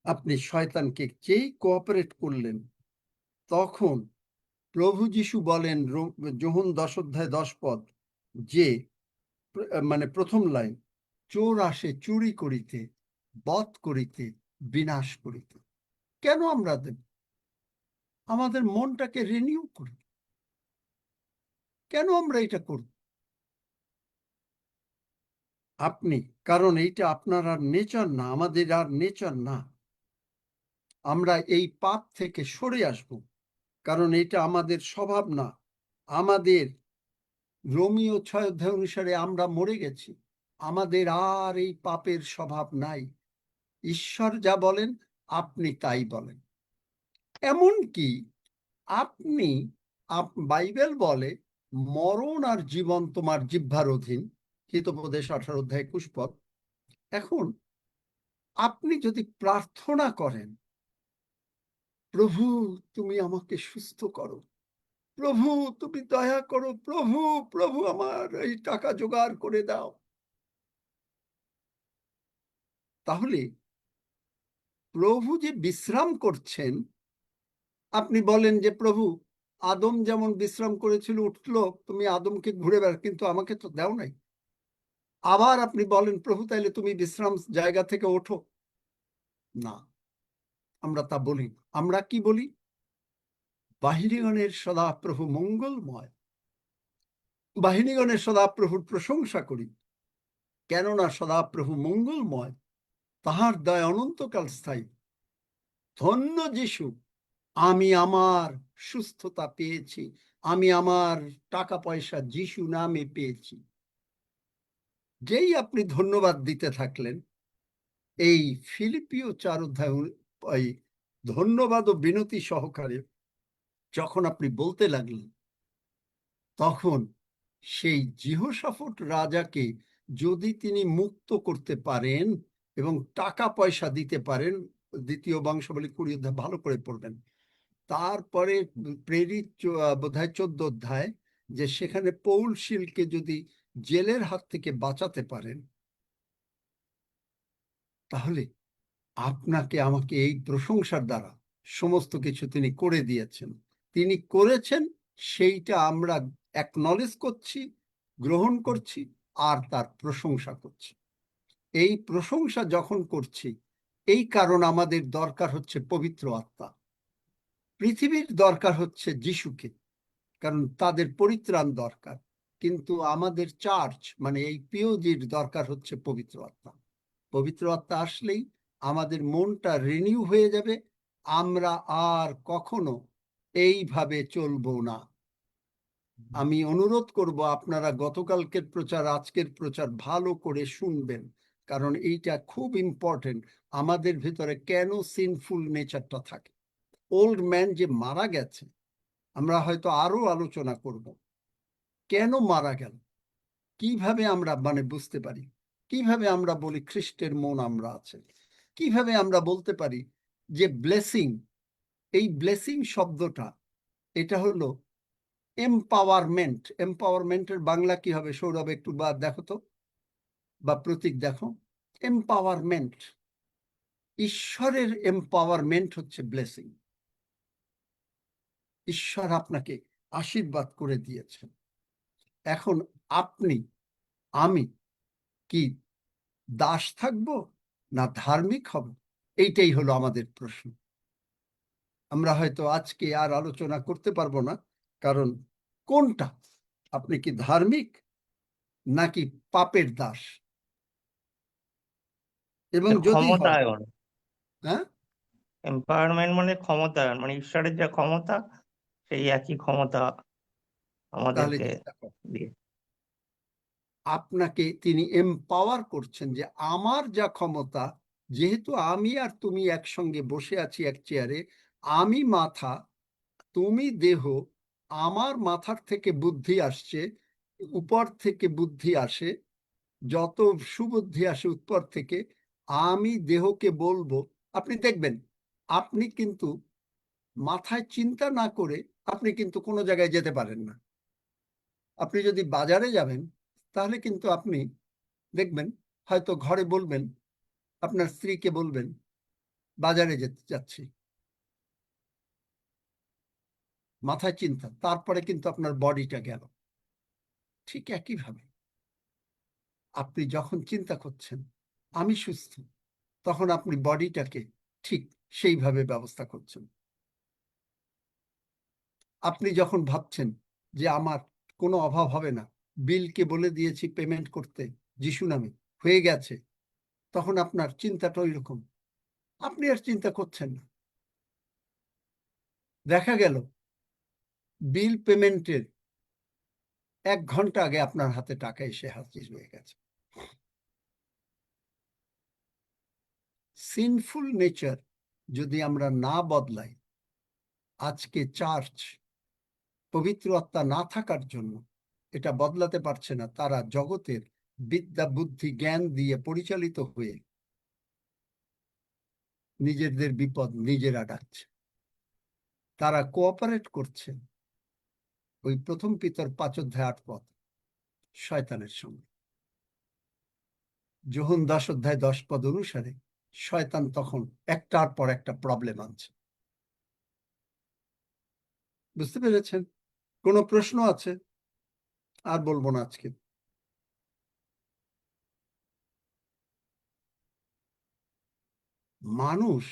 আপনি শয়তানকে যেই কোঅপারেট করলেন, তখন প্রভু যীশু বলেন যোহন 10 অধ্যায় 10 পদ, যে মানে প্রথম লাইন, চোর আসে চুরি করিতে, বধ করিতে, বিনাশ করিতে। কেন আমরা দেব? আমাদের মনটাকে রিনিউ করি। কেন আমরা এটা করব? আপনি, কারণ এইটা আপনার আর নেচার না, আমাদের আর নেচার না। আমরা এই পাপ থেকে সরে আসব, কারণ এটা আমাদের স্বভাব না। আমাদের রোমীয় 6 অধ্যায় অনুসারে আমরা মরে গেছি, আমাদের আর এই পাপের স্বভাব নাই। ঈশ্বর যা বলেন আপনি তাই বলেন। এমনকি আপনি, বাইবেল বলে মরণ আর জীবন তোমার জিহ্বার অধীন, হিতোপদেশ 18 অধ্যায় 21 পদ। এখন আপনি যদি প্রার্থনা করেন, প্রভু তুমি আমাকে সুস্থ করো, প্রভু তুমি দয়া করো, প্রভু প্রভু আমার এই টাকা জোগাড় করে দাও, তাহলে প্রভু যে বিশ্রাম করছেন, আপনি বলেন যে প্রভু আদম যেমন বিশ্রাম করেছিল, উঠলো, তুমি আদমকে ঘুরে বেড়া, কিন্তু আমাকে তো দাও নাই। আবার আপনি বলেন প্রভু তাইলে তুমি বিশ্রাম জায়গা থেকে ওঠো না, আমরা তা বলি। আমরা কি বলি? বাহিনীগণের সদাপ্রভু মঙ্গলময়, বাহিনীগণের সদাপ্রভুর প্রশংসা করি, কেননা সদাপ্রভু মঙ্গলময়, তাহার দয়া অনন্তকাল স্থায়ী। ধন্য যিশু, আমি আমার সুস্থতা পেয়েছি, আমি আমার টাকা পয়সা যিশু নামে পেয়েছি। যেই আপনি ধন্যবাদ দিতে থাকলেন, এই ফিলিপিও 4 অধ্যায় ধন্যবাদ ও বিনতি সহকারে যখন আপনি বলতে লাগলেন, তখন সেই জিহোশাফট রাজাকে যদি তিনি মুক্ত করতে পারেন এবং টাকা পয়সা দিতে পারেন, 2 বংশাবলী 20 অধ্যায় ভালো করে পড়বেন। তারপরে প্রেরিত বোধহয় 14 অধ্যায়, যে সেখানে পৌল শিলকে যদি জেলের হাত থেকে বাঁচাতে পারেন, তাহলে আপনাকে আমাকে এই প্রশংসার দ্বারা সমস্ত কিছু তিনি করে দিয়েছেন। তিনি করেছেন, সেইটা আমরা অ্যাকনলেজ করছি, গ্রহণ করছি, আর তার প্রশংসা করছি। এই প্রশংসা যখন করছি, এই কারণ আমাদের দরকার হচ্ছে পবিত্র আত্মা। পৃথিবীর দরকার হচ্ছে যিশুকে, কারণ তাদের পরিত্রাণ দরকার। কিন্তু আমাদের চার্চ মানে এই পিওজির দরকার হচ্ছে পবিত্র আত্মা। পবিত্র আত্মা আসলেই আমাদের মনটা রিনিউ হয়ে যাবে, আমরা আর কখনো এইভাবে চলবো না। আমি অনুরোধ করব আপনারা গতকালকের প্রচার, আজকের প্রচার ভালো করে শুনবেন, কারণ এইটা খুব ইম্পর্টেন্ট। আমাদের ভিতরে কেন সিনফুল নেচারটা থাকে, ওল্ড ম্যান যে মারা গেছে, আমরা হয়তো আরো আলোচনা করব কেন মারা গেল, কিভাবে আমরা মানে বুঝতে পারি, কিভাবে আমরা বলি খ্রিস্টের মন আমরা আছে, কিভাবে আমরা বলতে পারি যে ব্লেসিং, এই ব্লেসিং শব্দটা এটা হলো এম্পাওয়ারমেন্ট। এম্পাওয়ারমেন্টের বাংলা কি হবে? সৌরভ একটু বা দেখো তো, বা প্রতীক দেখো। এম্পাওয়ারমেন্ট, ঈশ্বরের এম্পাওয়ারমেন্ট হচ্ছে ব্লেসিং। ঈশ্বর আপনাকে আশীর্বাদ করে দিয়েছেন। এখন আপনি, আমি কি দাস থাকবো না ধার্মিক হব? এইটাই হলো আমাদের প্রশ্ন। আমরা হয়তো আজকে আর আলোচনা করতে পারবো না, কারণ কোনটা, আপনি কি ধার্মিক নাকি পাপের দাস? এবং যদি হয়,
ক্ষমতায়ন,
হ্যাঁ,
এম্পাওয়ারমেন্ট মানে ক্ষমতায়ন, মানে ঈশ্বরের যা ক্ষমতা সেই একই ক্ষমতা
তাহলে
আমাদেরকে
চিন্তা কর,
দিয়ে।
আপনাকে তিনি এম্পাওয়ার করছেন যে আমার যা ক্ষমতা, যেহেতু আমি আর তুমি একসঙ্গে বসে আছি এক চেয়ারে, আমি মাথা, তুমি দেহ, আমার মাথার থেকে বুদ্ধি আসছে, উপর থেকে বুদ্ধি আসে, যত সুবুদ্ধি আসে উপর থেকে, আমি দেহকে বলবো। আপনি দেখবেন আপনি কিন্তু মাথায় চিন্তা না করে আপনি কিন্তু কোনো জায়গায় যেতে পারেন না। আপনি যদি বাজারে যাবেন তাহলে কিন্তু আপনি দেখবেন হয়তো ঘরে বলবেন, আপনার স্ত্রীকে বলবেন বাজারে যেতে যাচ্ছি, মাথায় চিন্তা, তারপরে কিন্তু আপনার বডিটা গেল। ঠিক একইভাবে আপনি যখন চিন্তা করছেন আমি সুস্থ, তখন আপনি বডিটাকে ঠিক সেইভাবে ব্যবস্থা করছেন। আপনি যখন ভাবছেন যে আমার কোনো অভাব হবে না, বিলকে বলে দিয়েছি পেমেন্ট করতে যিশু নামে, হয়ে গেছে, তখন আপনার চিন্তাটা ওই রকম, আপনি আর চিন্তা করছেন না। দেখা গেল বিল পেমেন্টের 1 ঘন্টা আগে আপনার হাতে টাকা এসে হাজির হয়ে গেছে। সিনফুল নেচার যদি আমরা না বদলাই, আজকে চার্চ পবিত্র আত্মা না থাকার জন্য এটা বদলাতে পারছে না, তারা জগতের বিদ্যা বুদ্ধি জ্ঞান দিয়ে পরিচালিত হয়ে নিজেদের বিপদ নিজেরা ডাকছে। তারা কোঅপারেট করছে ওই 1 পিতর 5 অধ্যায় 8 পদ শয়তানের সঙ্গে। যোহন 10 অধ্যায় 10 পদ অনুসারে শয়তান তখন একটার পর একটা প্রবলেম আনছে। বুঝতে পেরেছেন? কোনো প্রশ্ন আছে? আর বলবো না আজকে। মানুষ,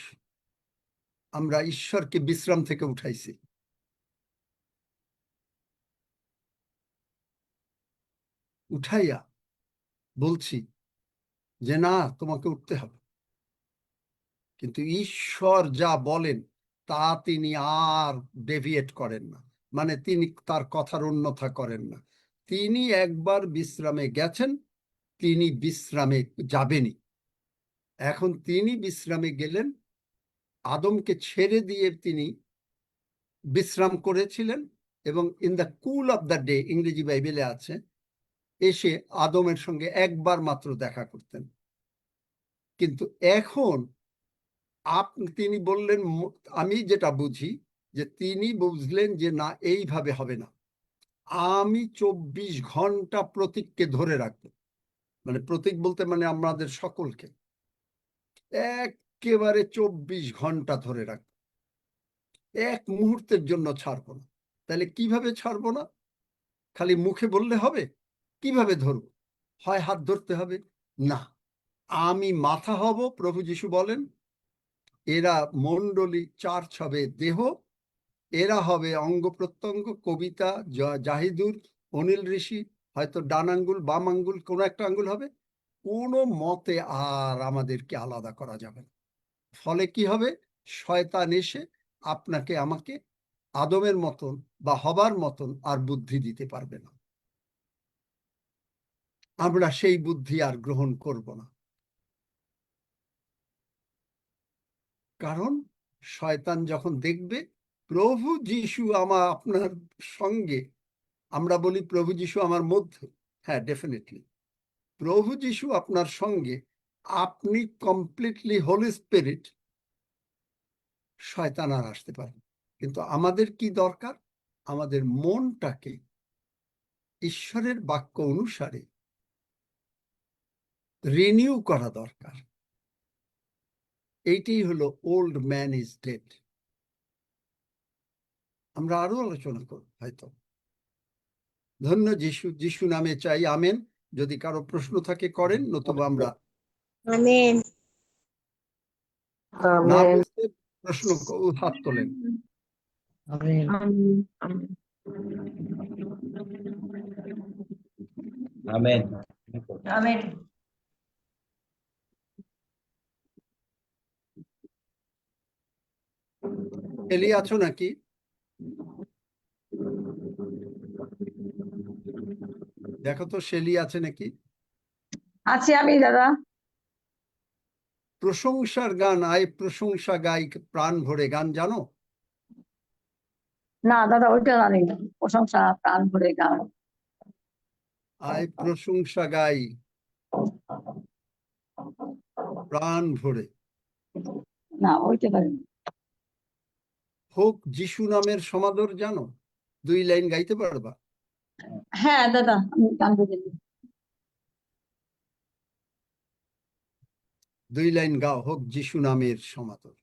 আমরা ঈশ্বরকে বিশ্রাম থেকে উঠাইছি। উঠাইয়া বলছি যে না, তোমাকে উঠতে হবে। কিন্তু ঈশ্বর যা বলেন তা তিনি আর ডেভিয়েট করেন না, মানে তিনি তার কথার অন্যথা করেন না। তিনি একবার বিশ্রামে গেছেন, তিনি বিশ্রামে যাবেনই। এখন তিনি বিশ্রামে গেলেন, আদমকে ছেড়ে দিয়ে তিনি বিশ্রাম করেছিলেন, এবং in the cool of the day, ইংরেজি বাইবেলে আছে, এসে আদমের সঙ্গে একবার মাত্র দেখা করতেন। কিন্তু এখন তিনি বললেন, আমি যেটা বুঝি যে তিনি বুঝলেন যে না, এইভাবে হবে না, আমি 24 ঘন্টা প্রতীককে ধরে রাখবো। মানে প্রতীক বলতে মানে আমাদের সকলকে একেবারে 24 ঘন্টা ধরে রাখবো, এক মুহূর্তের জন্য ছাড়বো না। তাহলে কিভাবে ছাড়বো না? খালি মুখে বললে হবে? কিভাবে ধরবো? হয় হাত ধরতে হবে, না আমি মাথা হব, প্রভু যিশু বলেন, এরা মণ্ডলী, চার্চ হবে দেহ, এরা হবে অঙ্গ প্রত্যঙ্গ। কবিতা, জাহিদুর, অনিল ঋষি হয়তো ডান আঙ্গুল বাম আঙ্গুল কোনো একটা আঙ্গুল হবে, কোনো মতে আর আমাদেরকে আলাদা করা যাবে না। ফলে কি হবে? শয়তান এসে আপনাকে আমাকে আদমের মতন বা হবার মতন আর বুদ্ধি দিতে পারবে না। আমরা সেই বুদ্ধি আর গ্রহণ করব না, কারণ শয়তান যখন দেখবে প্রভু যিশু আপনার সঙ্গে, আমরা বলি প্রভু যিশু আমার মধ্যে, হ্যাঁ ডেফিনেটলি প্রভু যিশু আপনার সঙ্গে, আপনি কমপ্লিটলি হোলি স্পিরিট, শয়তান আর আসতে পারে। কিন্তু আমাদের কি দরকার? আমাদের মনটাকে ঈশ্বরের বাক্য অনুসারে রিনিউ করা দরকার। এইটাই হলো ওল্ড ম্যান ইজ ডেড। আমরা আরো আলোচনা করব হয়তো। ধন্য যিশু, যিশু নামে চাই, আমেন। যদি কারো প্রশ্ন থাকে করেন, নতুবা আমরা
আমেন।
না বুঝতে প্রশ্ন হাত তোলেন।
আমেন। আমেন।
এলি আছো নাকি? দেখো তো শেলি আছে নাকি?
আছি আমি দাদা।
প্রশংসার গান, আয় প্রশংসা গাই প্রাণ ভরে, গান জানো?
না দাদা, ওইটা জানি না। প্রশংসা প্রাণ ভরে গান।
আয় প্রশংসা গাই প্রাণ ভরে।
না, ওইটা জানি না।
হোক যিশু নামের সমাদর জানো? 2 লাইন গাইতে পারবা?
হ্যাঁ দাদা, আমি গান বুঝি।
2 লাইন গাও, হোক যিশু নামের সমাদর।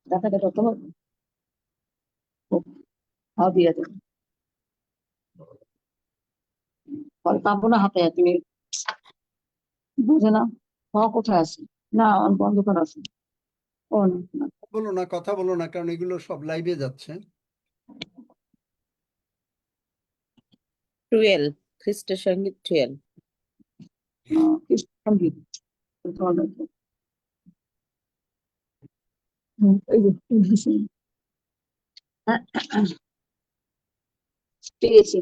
দাদাকে কত হবে এত ফল পাবো না হাতে, তুমি বুঝে না। কোথায় আছে? না, বন্ধ করা আছে। ও না,
বলো না, কথা বলো না, কারণ এগুলো সব লাইভে যাচ্ছে।
12 খ্রিস্ট সঙ্গীত 12।
কৃষ্ণ সঙ্গীত। এই যে পেয়েছি।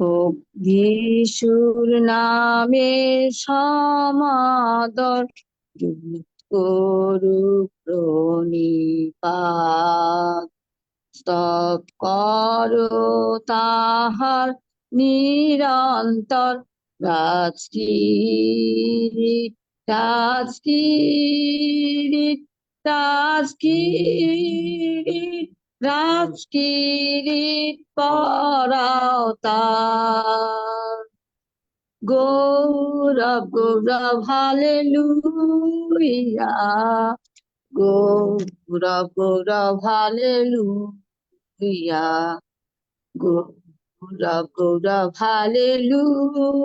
হোক যিশুর নামে সমাদর, করুক প্রণিপাত, স্তব করো তাহার নিরন্তর, রাজকিরীট রাজকিরীট রাজকিরীট রাজকিরীট পরাও তার। গৌরব গৌরব হালেলুয়া, গৌরব গৌরব হালেলুয়া, গৌরব গৌরব হালেলুয়া,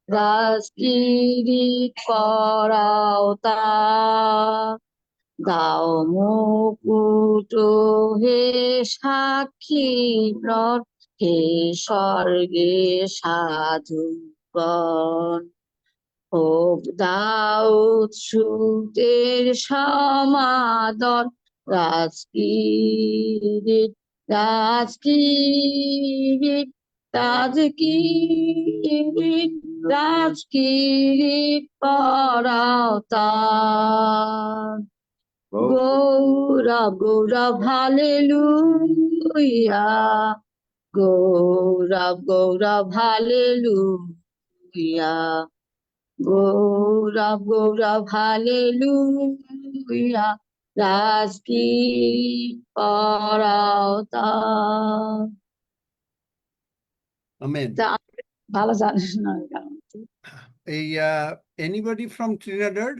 রাজকিরীট পরাও তার। দাও মুকুট হে সাক্ষী নর, হে স্বর্গে সাধুগণ, হোক দাউদ সুতের সমাদর, রাজকিরীট রাজকিরীট রাজকিরীট রাজকিরীট পরাও তার। গৌরব গৌরব হালেলুয়া, গৌরব গৌরব হালেলুয়া, গৌরব গৌরব হালেলুয়া, রাজকিরীট পরাও তার।
আমেন।
ভালো জানিস না গান।
Anybody from Trinidad?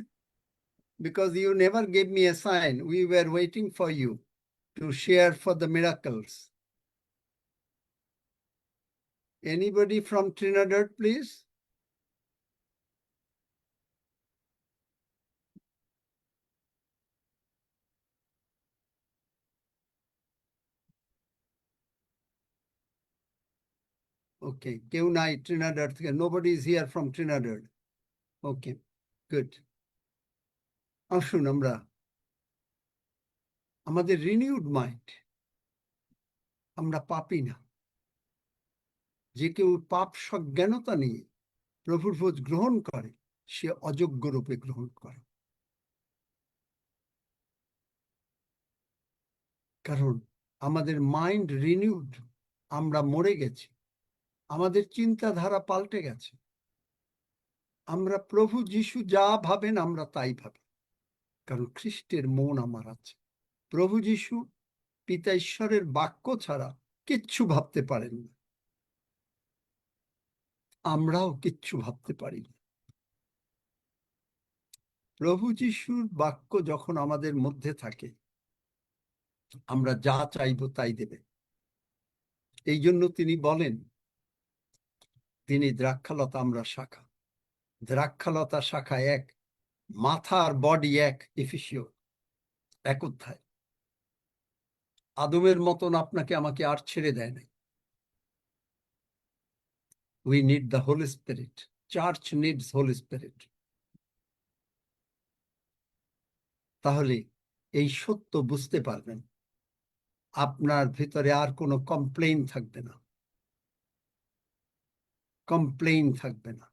Because you never gave me a sign. We were waiting for you to share for the miracles. Anybody from Trinidad, please? Okay, কেউ নাই Trinidad থেকে. Nobody is here from Trinidad. Okay, good. আসুন আমরা আমাদের renewed mind, আমরা পাপি না। যে কেউ পাপ সজ্ঞানতা নিয়ে প্রভুর ভোজ গ্রহণ করে, সে অযোগ্য রূপে গ্রহণ করে। কারণ আমাদের মাইন্ড রিনিউড, আমরা মরে গেছি, আমাদের চিন্তাধারা পাল্টে গেছে। আমরা প্রভু যিশু যা ভাবেন আমরা তাই ভাবি, কারণ খ্রিস্টের মন আমার আছে। প্রভু যিশু পিতা ঈশ্বরের বাক্য ছাড়া কিচ্ছু ভাবতে পারেন না, আমরাও কিচ্ছু ভাবতে পারি না। প্রভু যিশুর বাক্য যখন আমাদের মধ্যে থাকে, আমরা যা চাইবো তাই দেবে। এই জন্য তিনি বলেন, তিনি দ্রাক্ষালতা, আমরা শাখা। দ্রাক্ষালতা শাখা এক, মাথা আর বডি এক। এফেসীয় 1 অধ্যায়। আদমের মতন আপনাকে আমাকে আর ছেড়ে দেয় নাই। We need the holy spirit. Church needs holy spirit. তাহলে এই সত্য বুঝতে পারবেন, আপনার ভিতরে আর কোনো কমপ্লেইন থাকবে না, কমপ্লেইন থাকবে না,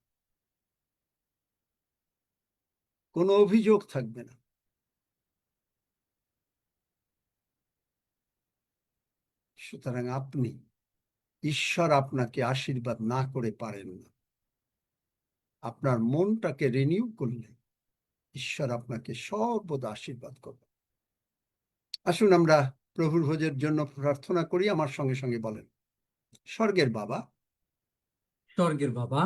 কোনো অভিযোগ থাকবে না। সুতরাং আপনি, ঈশ্বর আপনাকে আশীর্বাদ না করে পারেন না। আপনার মনটাকে রিনিউ করলে ঈশ্বর আপনাকে সর্বদা আশীর্বাদ করবে। আসুন আমরা প্রভুর ভোজের জন্য প্রার্থনা করি। আমার সঙ্গে সঙ্গে বলেন, স্বর্গের বাবা,
স্বর্গের বাবা,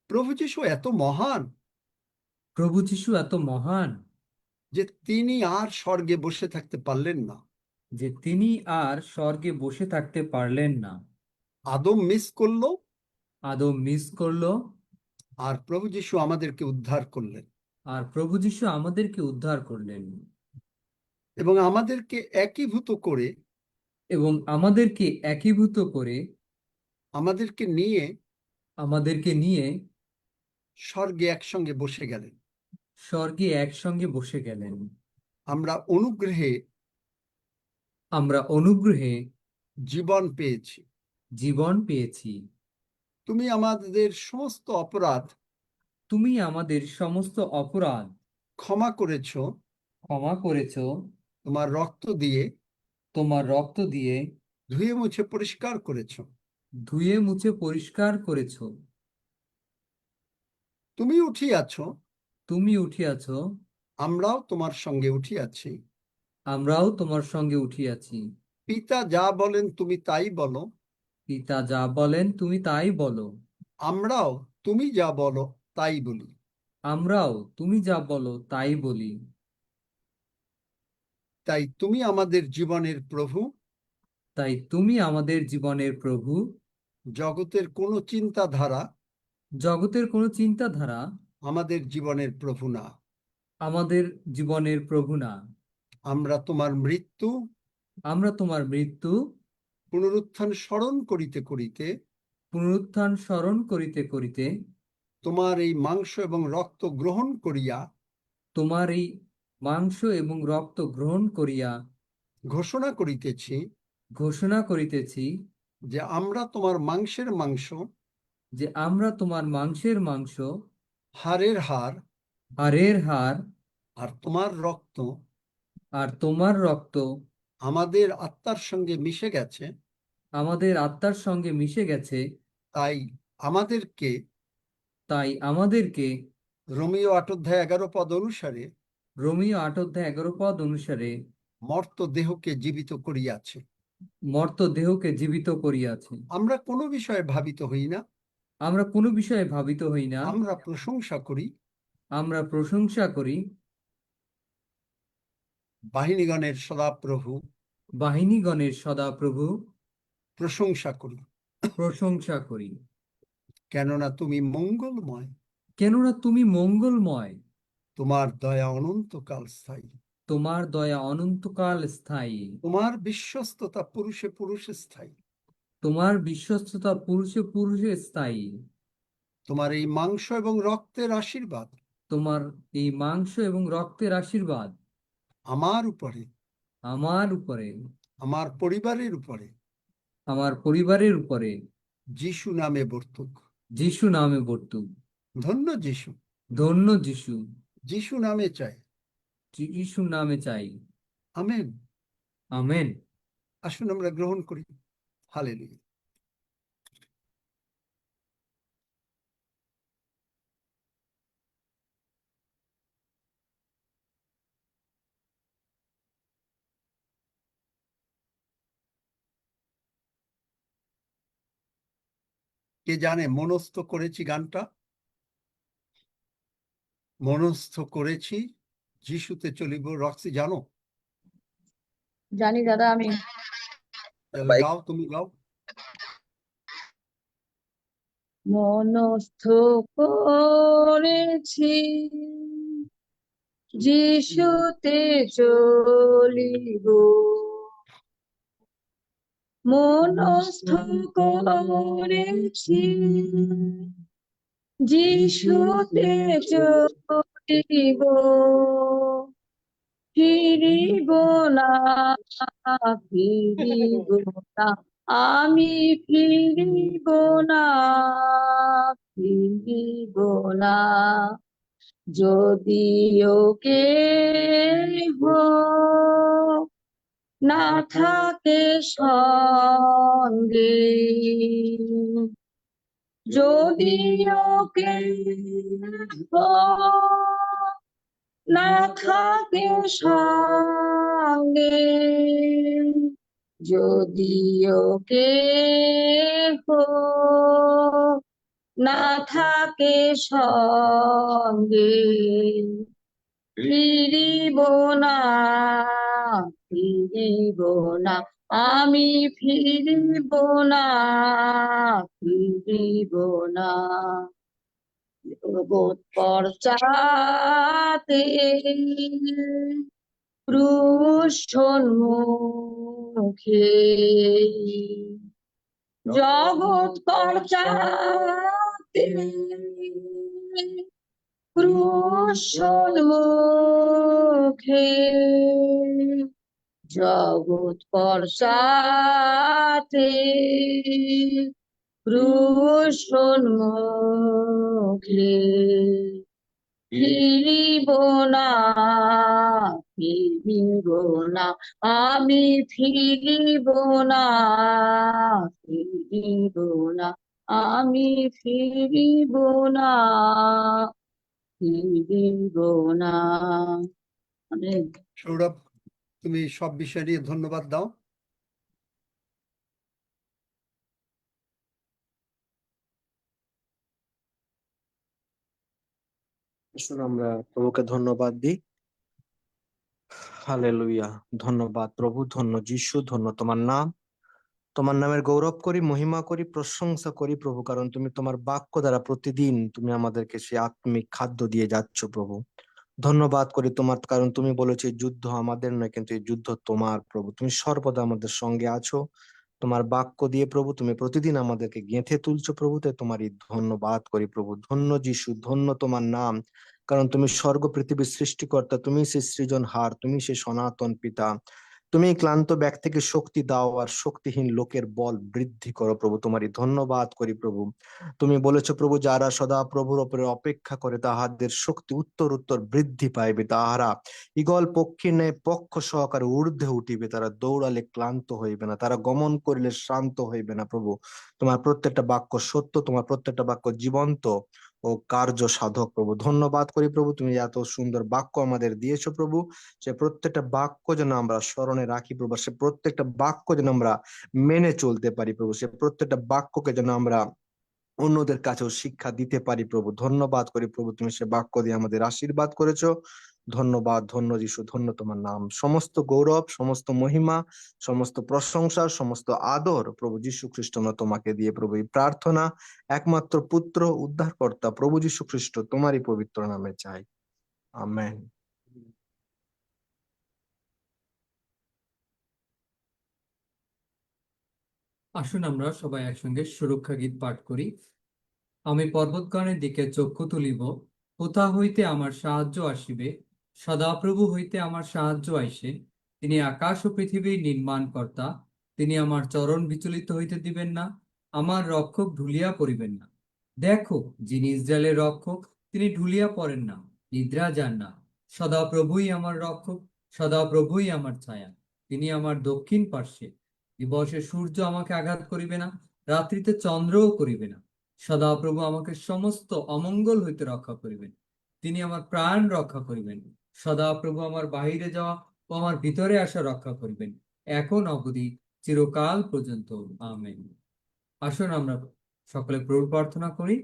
প্রভু যীশু এত মহান
প্রভু যীশু এত মহান
যে তিনি আর স্বর্গে বসে থাকতে পারলেন না।
যে তিনি আর স্বর্গে বসে থাকতে পারলেন না।
আদম মিস করলো,
আদম মিস করলো,
আর প্রভু যীশু আমাদেরকে উদ্ধার করলেন
আর প্রভু যীশু আমাদেরকে উদ্ধার করলেন
এবং আমাদেরকে একীভূত করে,
এবং আমাদেরকে একীভূত করে
আমাদেরকে নিয়ে স্বর্গে একসঙ্গে বসে গেলেন।
স্বর্গে একসঙ্গে বসে গেলেন।
আমরা
অনুগ্রহে
জীবন পেয়েছি।
জীবন পেয়েছি।
তুমি আমাদের সমস্ত অপরাধ
তুমি আমাদের সমস্ত অপরাধ
ক্ষমা করেছো
ক্ষমা করেছ
তোমার রক্ত দিয়ে ধুয়ে মুছে পরিষ্কার করেছো।
ধুয়ে মুছে পরিষ্কার করেছ।
তুমি উঠিয়াছ, আমরাও তোমার সঙ্গে উঠিয়াছি।
আমরাও তোমার সঙ্গে উঠিয়াছি।
পিতা যা বলেন তুমি তাই বলো,
পিতা যা বলেন তুমি তাই বলো।
আমরাও তুমি যা বলো তাই বলি।
আমরাও তুমি যা বলো তাই বলি।
তাই তুমি আমাদের জীবনের প্রভু,
তাই তুমি আমাদের জীবনের প্রভু।
জগতের কোনো চিন্তাধারা
জগতের কোনো চিন্তাধারা
আমাদের জীবনের প্রভু না।
আমাদের জীবনের প্রভু না।
আমরা তোমার মৃত্যু পুনরুত্থান স্মরণ করিতে করিতে তোমার এই মাংস এবং রক্ত গ্রহণ করিয়া ঘোষণা করিতেছি যে আমরা তোমার মাংসের মাংস, হাড়ের হাড়, আর তোমার রক্ত আমাদের আত্মার সঙ্গে মিশে গেছে। তাই আমাদেরকে রোমীয় 8:11 অনুসারে মর্ত দেহকে জীবিত করিয়াছে। আমরা কোনো বিষয়ে ভাবিত হই না, আমরা প্রশংসা করি বাহিনীগণের সদাপ্রভু প্রশংসা করি। কেননা তুমি মঙ্গলময়, তোমার দয়া অনন্তকাল স্থায়ী, তোমার বিশ্বস্ততা পুরুষে স্থায়ী, তোমার এই মাংস এবং রক্তের আশীর্বাদ আমার উপরে, আমার পরিবারের উপরে যিশু নামে বর্তুক। ধন্য যিশু, যিশু নামে চাই। আমেন। আসুন আমরা গ্রহণ করি। হালেলুয়া। কে জানে মনস্থ করেছি গানটা? মনস্থ করেছি যিশুতে চলিব। রক্সি জানো?
জানি দাদা, আমি
গাও, তুমি গাও।
মনস্থ করেছি যিশুতে চলিব, মনস্থ করেছি যিশুতে চলিব, ফিরিব না, ফিরিব না, আমি ফিরিব না, ফিরিব না, যদিও কেহ না থাকে সঙ্গে, যদিও কেহ না থাকে সঙ্গে, যদিও কেহ না থাকে সঙ্গে, ফিরিব না, ফিরিব না, আমি ফিরিব না, ফিরিব না, জগৎ পশ্চাতে ক্রুশ সম্মুখে, জগৎ পশ্চাতে ক্রুশ সম্মুখে, জগৎ পশ্চাতে ক্রুশ সম্মুখে, ফিরিব না, ফিরিব না, আমি ফিরিব না, ফিরিব না, আমি ফিরিব না, ফিরিব না। আমেন।
সৌরভ, তুমি সব বিষয় নিয়ে ধন্যবাদ দাও।
আসুন আমরা প্রভুকে ধন্যবাদ দিই। হালেলুয়া, ধন্যবাদ প্রভু, ধন্য যিশু, ধন্য তোমার নাম। তোমার নামের গৌরব করি, মহিমা করি, প্রশংসা করি প্রভু, কারণ তুমি তোমার বাক্য দ্বারা প্রতিদিন তুমি আমাদেরকে সেই আত্মিক খাদ্য দিয়ে যাচ্ছ প্রভু। ধন্যবাদ করি তোমার, কারণ তুমি বলেছো এই যুদ্ধ আমাদের নয়, কিন্তু এই যুদ্ধ তোমার প্রভু। তুমি সর্বদা আমাদের সঙ্গে আছো। তোমার বাক্য দিয়ে প্রভু তুমি প্রতিদিন আমাদেরকে গেঁথে তুলছো প্রভু, তাই তোমারই ধন্যবাদ করি প্রভু। ধন্য যিশু, ধন্য তোমার নাম, কারণ তুমি স্বর্গ পৃথিবীর সৃষ্টিকর্তা, তুমি সেই সৃজনহার, তুমি সেই সনাতন পিতা। তুমি ক্লান্ত ব্যক্তিকে শক্তি দাও আর শক্তিহীন লোকের বল বৃদ্ধি করো প্রভু, তোমারই ধন্যবাদ করি প্রভু। তুমি বলেছো প্রভু, যারা সদা প্রভুর উপরে অপেক্ষা করে তাহাদের শক্তি উত্তর উত্তর বৃদ্ধি পাইবে, তাহারা ঈগল পক্ষী ন্যায় পক্ষ সহকারে ঊর্ধ্বে উঠিবে, তারা দৌড়ালে ক্লান্ত হইবে না, তারা গমন করিলে শ্রান্ত হইবে না প্রভু। তোমার প্রত্যেকটা বাক্য সত্য, তোমার প্রত্যেকটা বাক্য জীবন্ত ও কার্য সাধক প্রভু। ধন্যবাদ করি প্রভু, তুমি এত সুন্দর বাক্য আমাদের দিয়েছো প্রভু। সে প্রত্যেকটা বাক্য যেন আমরা স্মরণে রাখি প্রভু, সে প্রত্যেকটা বাক্য যেন আমরা মেনে চলতে পারি প্রভু, সে প্রত্যেকটা বাক্যকে যেন আমরা অন্যদের কাছেও শিক্ষা দিতে পারি প্রভু। ধন্যবাদ করি প্রভু, তুমি সে বাক্য দিয়ে আমাদের আশীর্বাদ করেছো। ধন্যবাদ, ধন্য যিশু, ধন্য তোমার নাম। সমস্ত গৌরব, সমস্ত মহিমা, সমস্ত প্রশংসা, সমস্ত আদর প্রভু যীশু খ্রিস্ট আমরা তোমাকে দিয়ে প্রভু এই প্রার্থনা একমাত্র পুত্র উদ্ধারকর্তা প্রভু যীশু খ্রিস্ট তোমারই পবিত্র নামে চাই, আমেন।
আসুন আমরা সবাই একসঙ্গে সুরক্ষা গীত পাঠ করি। আমি পর্বতগণের দিকে চক্ষু তুলিব, কোথা হইতে আমার সাহায্য আসিবে? সদাপ্রভু হইতে আমার সাহায্য আইসে। তিনি আকাশ ও পৃথিবীর নির্মাণকর্তা। তিনি আমার চরণ বিচলিত হইতে দিবেন না, আমার রক্ষক ঢুলিয়া পড়িবেন না। দেখো, যিনি ইসরায়েলের রক্ষক, তিনি ঢুলিয়া পড়েন না, নিদ্রা যান না। সদাপ্রভুই আমার রক্ষক, সদাপ্রভুই আমার ছায়া। তিনি আমার দক্ষিণ পার্শ্বে। দিবসে সূর্য আমাকে আঘাত করিবে না, রাত্রিতে চন্দ্রও করিবে না। সদাপ্রভু আমাকে সমস্ত অমঙ্গল হইতে রক্ষা করিবেন। তিনি আমার প্রাণ রক্ষা করিবেন। সদাপ্রভু আমার বাহিরে যাওয়া ও আমার ভিতরে আসা রক্ষা করিবেন, এখন অবধি চিরকাল পর্যন্ত, আমেন। আসুন আমরা সকলে প্রভু প্রার্থনা করি।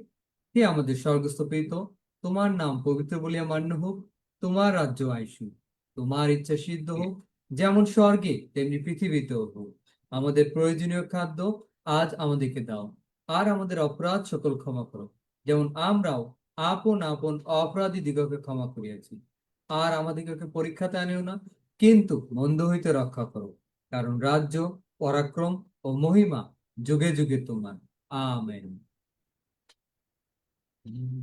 হে আমাদের স্বর্গস্থ পিতা, তোমার নাম পবিত্র বলিয়া মান্য হোক, তোমার রাজ্য আইসুক, তোমার ইচ্ছা সিদ্ধ হোক, যেমন স্বর্গে তেমনি পৃথিবীতেও হোক। আমাদের প্রয়োজনীয় খাদ্য আজ আমাদেরকে দাও, আর আমাদের অপরাধ সকল ক্ষমা করো, যেমন আমরাও আপন আপন অপরাধী দিগকে ক্ষমা করিয়াছি। আর আমাদিগকে পরীক্ষাতে আনিও না, কিন্তু মন্দ হইতে রক্ষা করো, কারণ রাজ্য, পরাক্রম ও মহিমা যুগে যুগে তোমার, আমেন। হুম।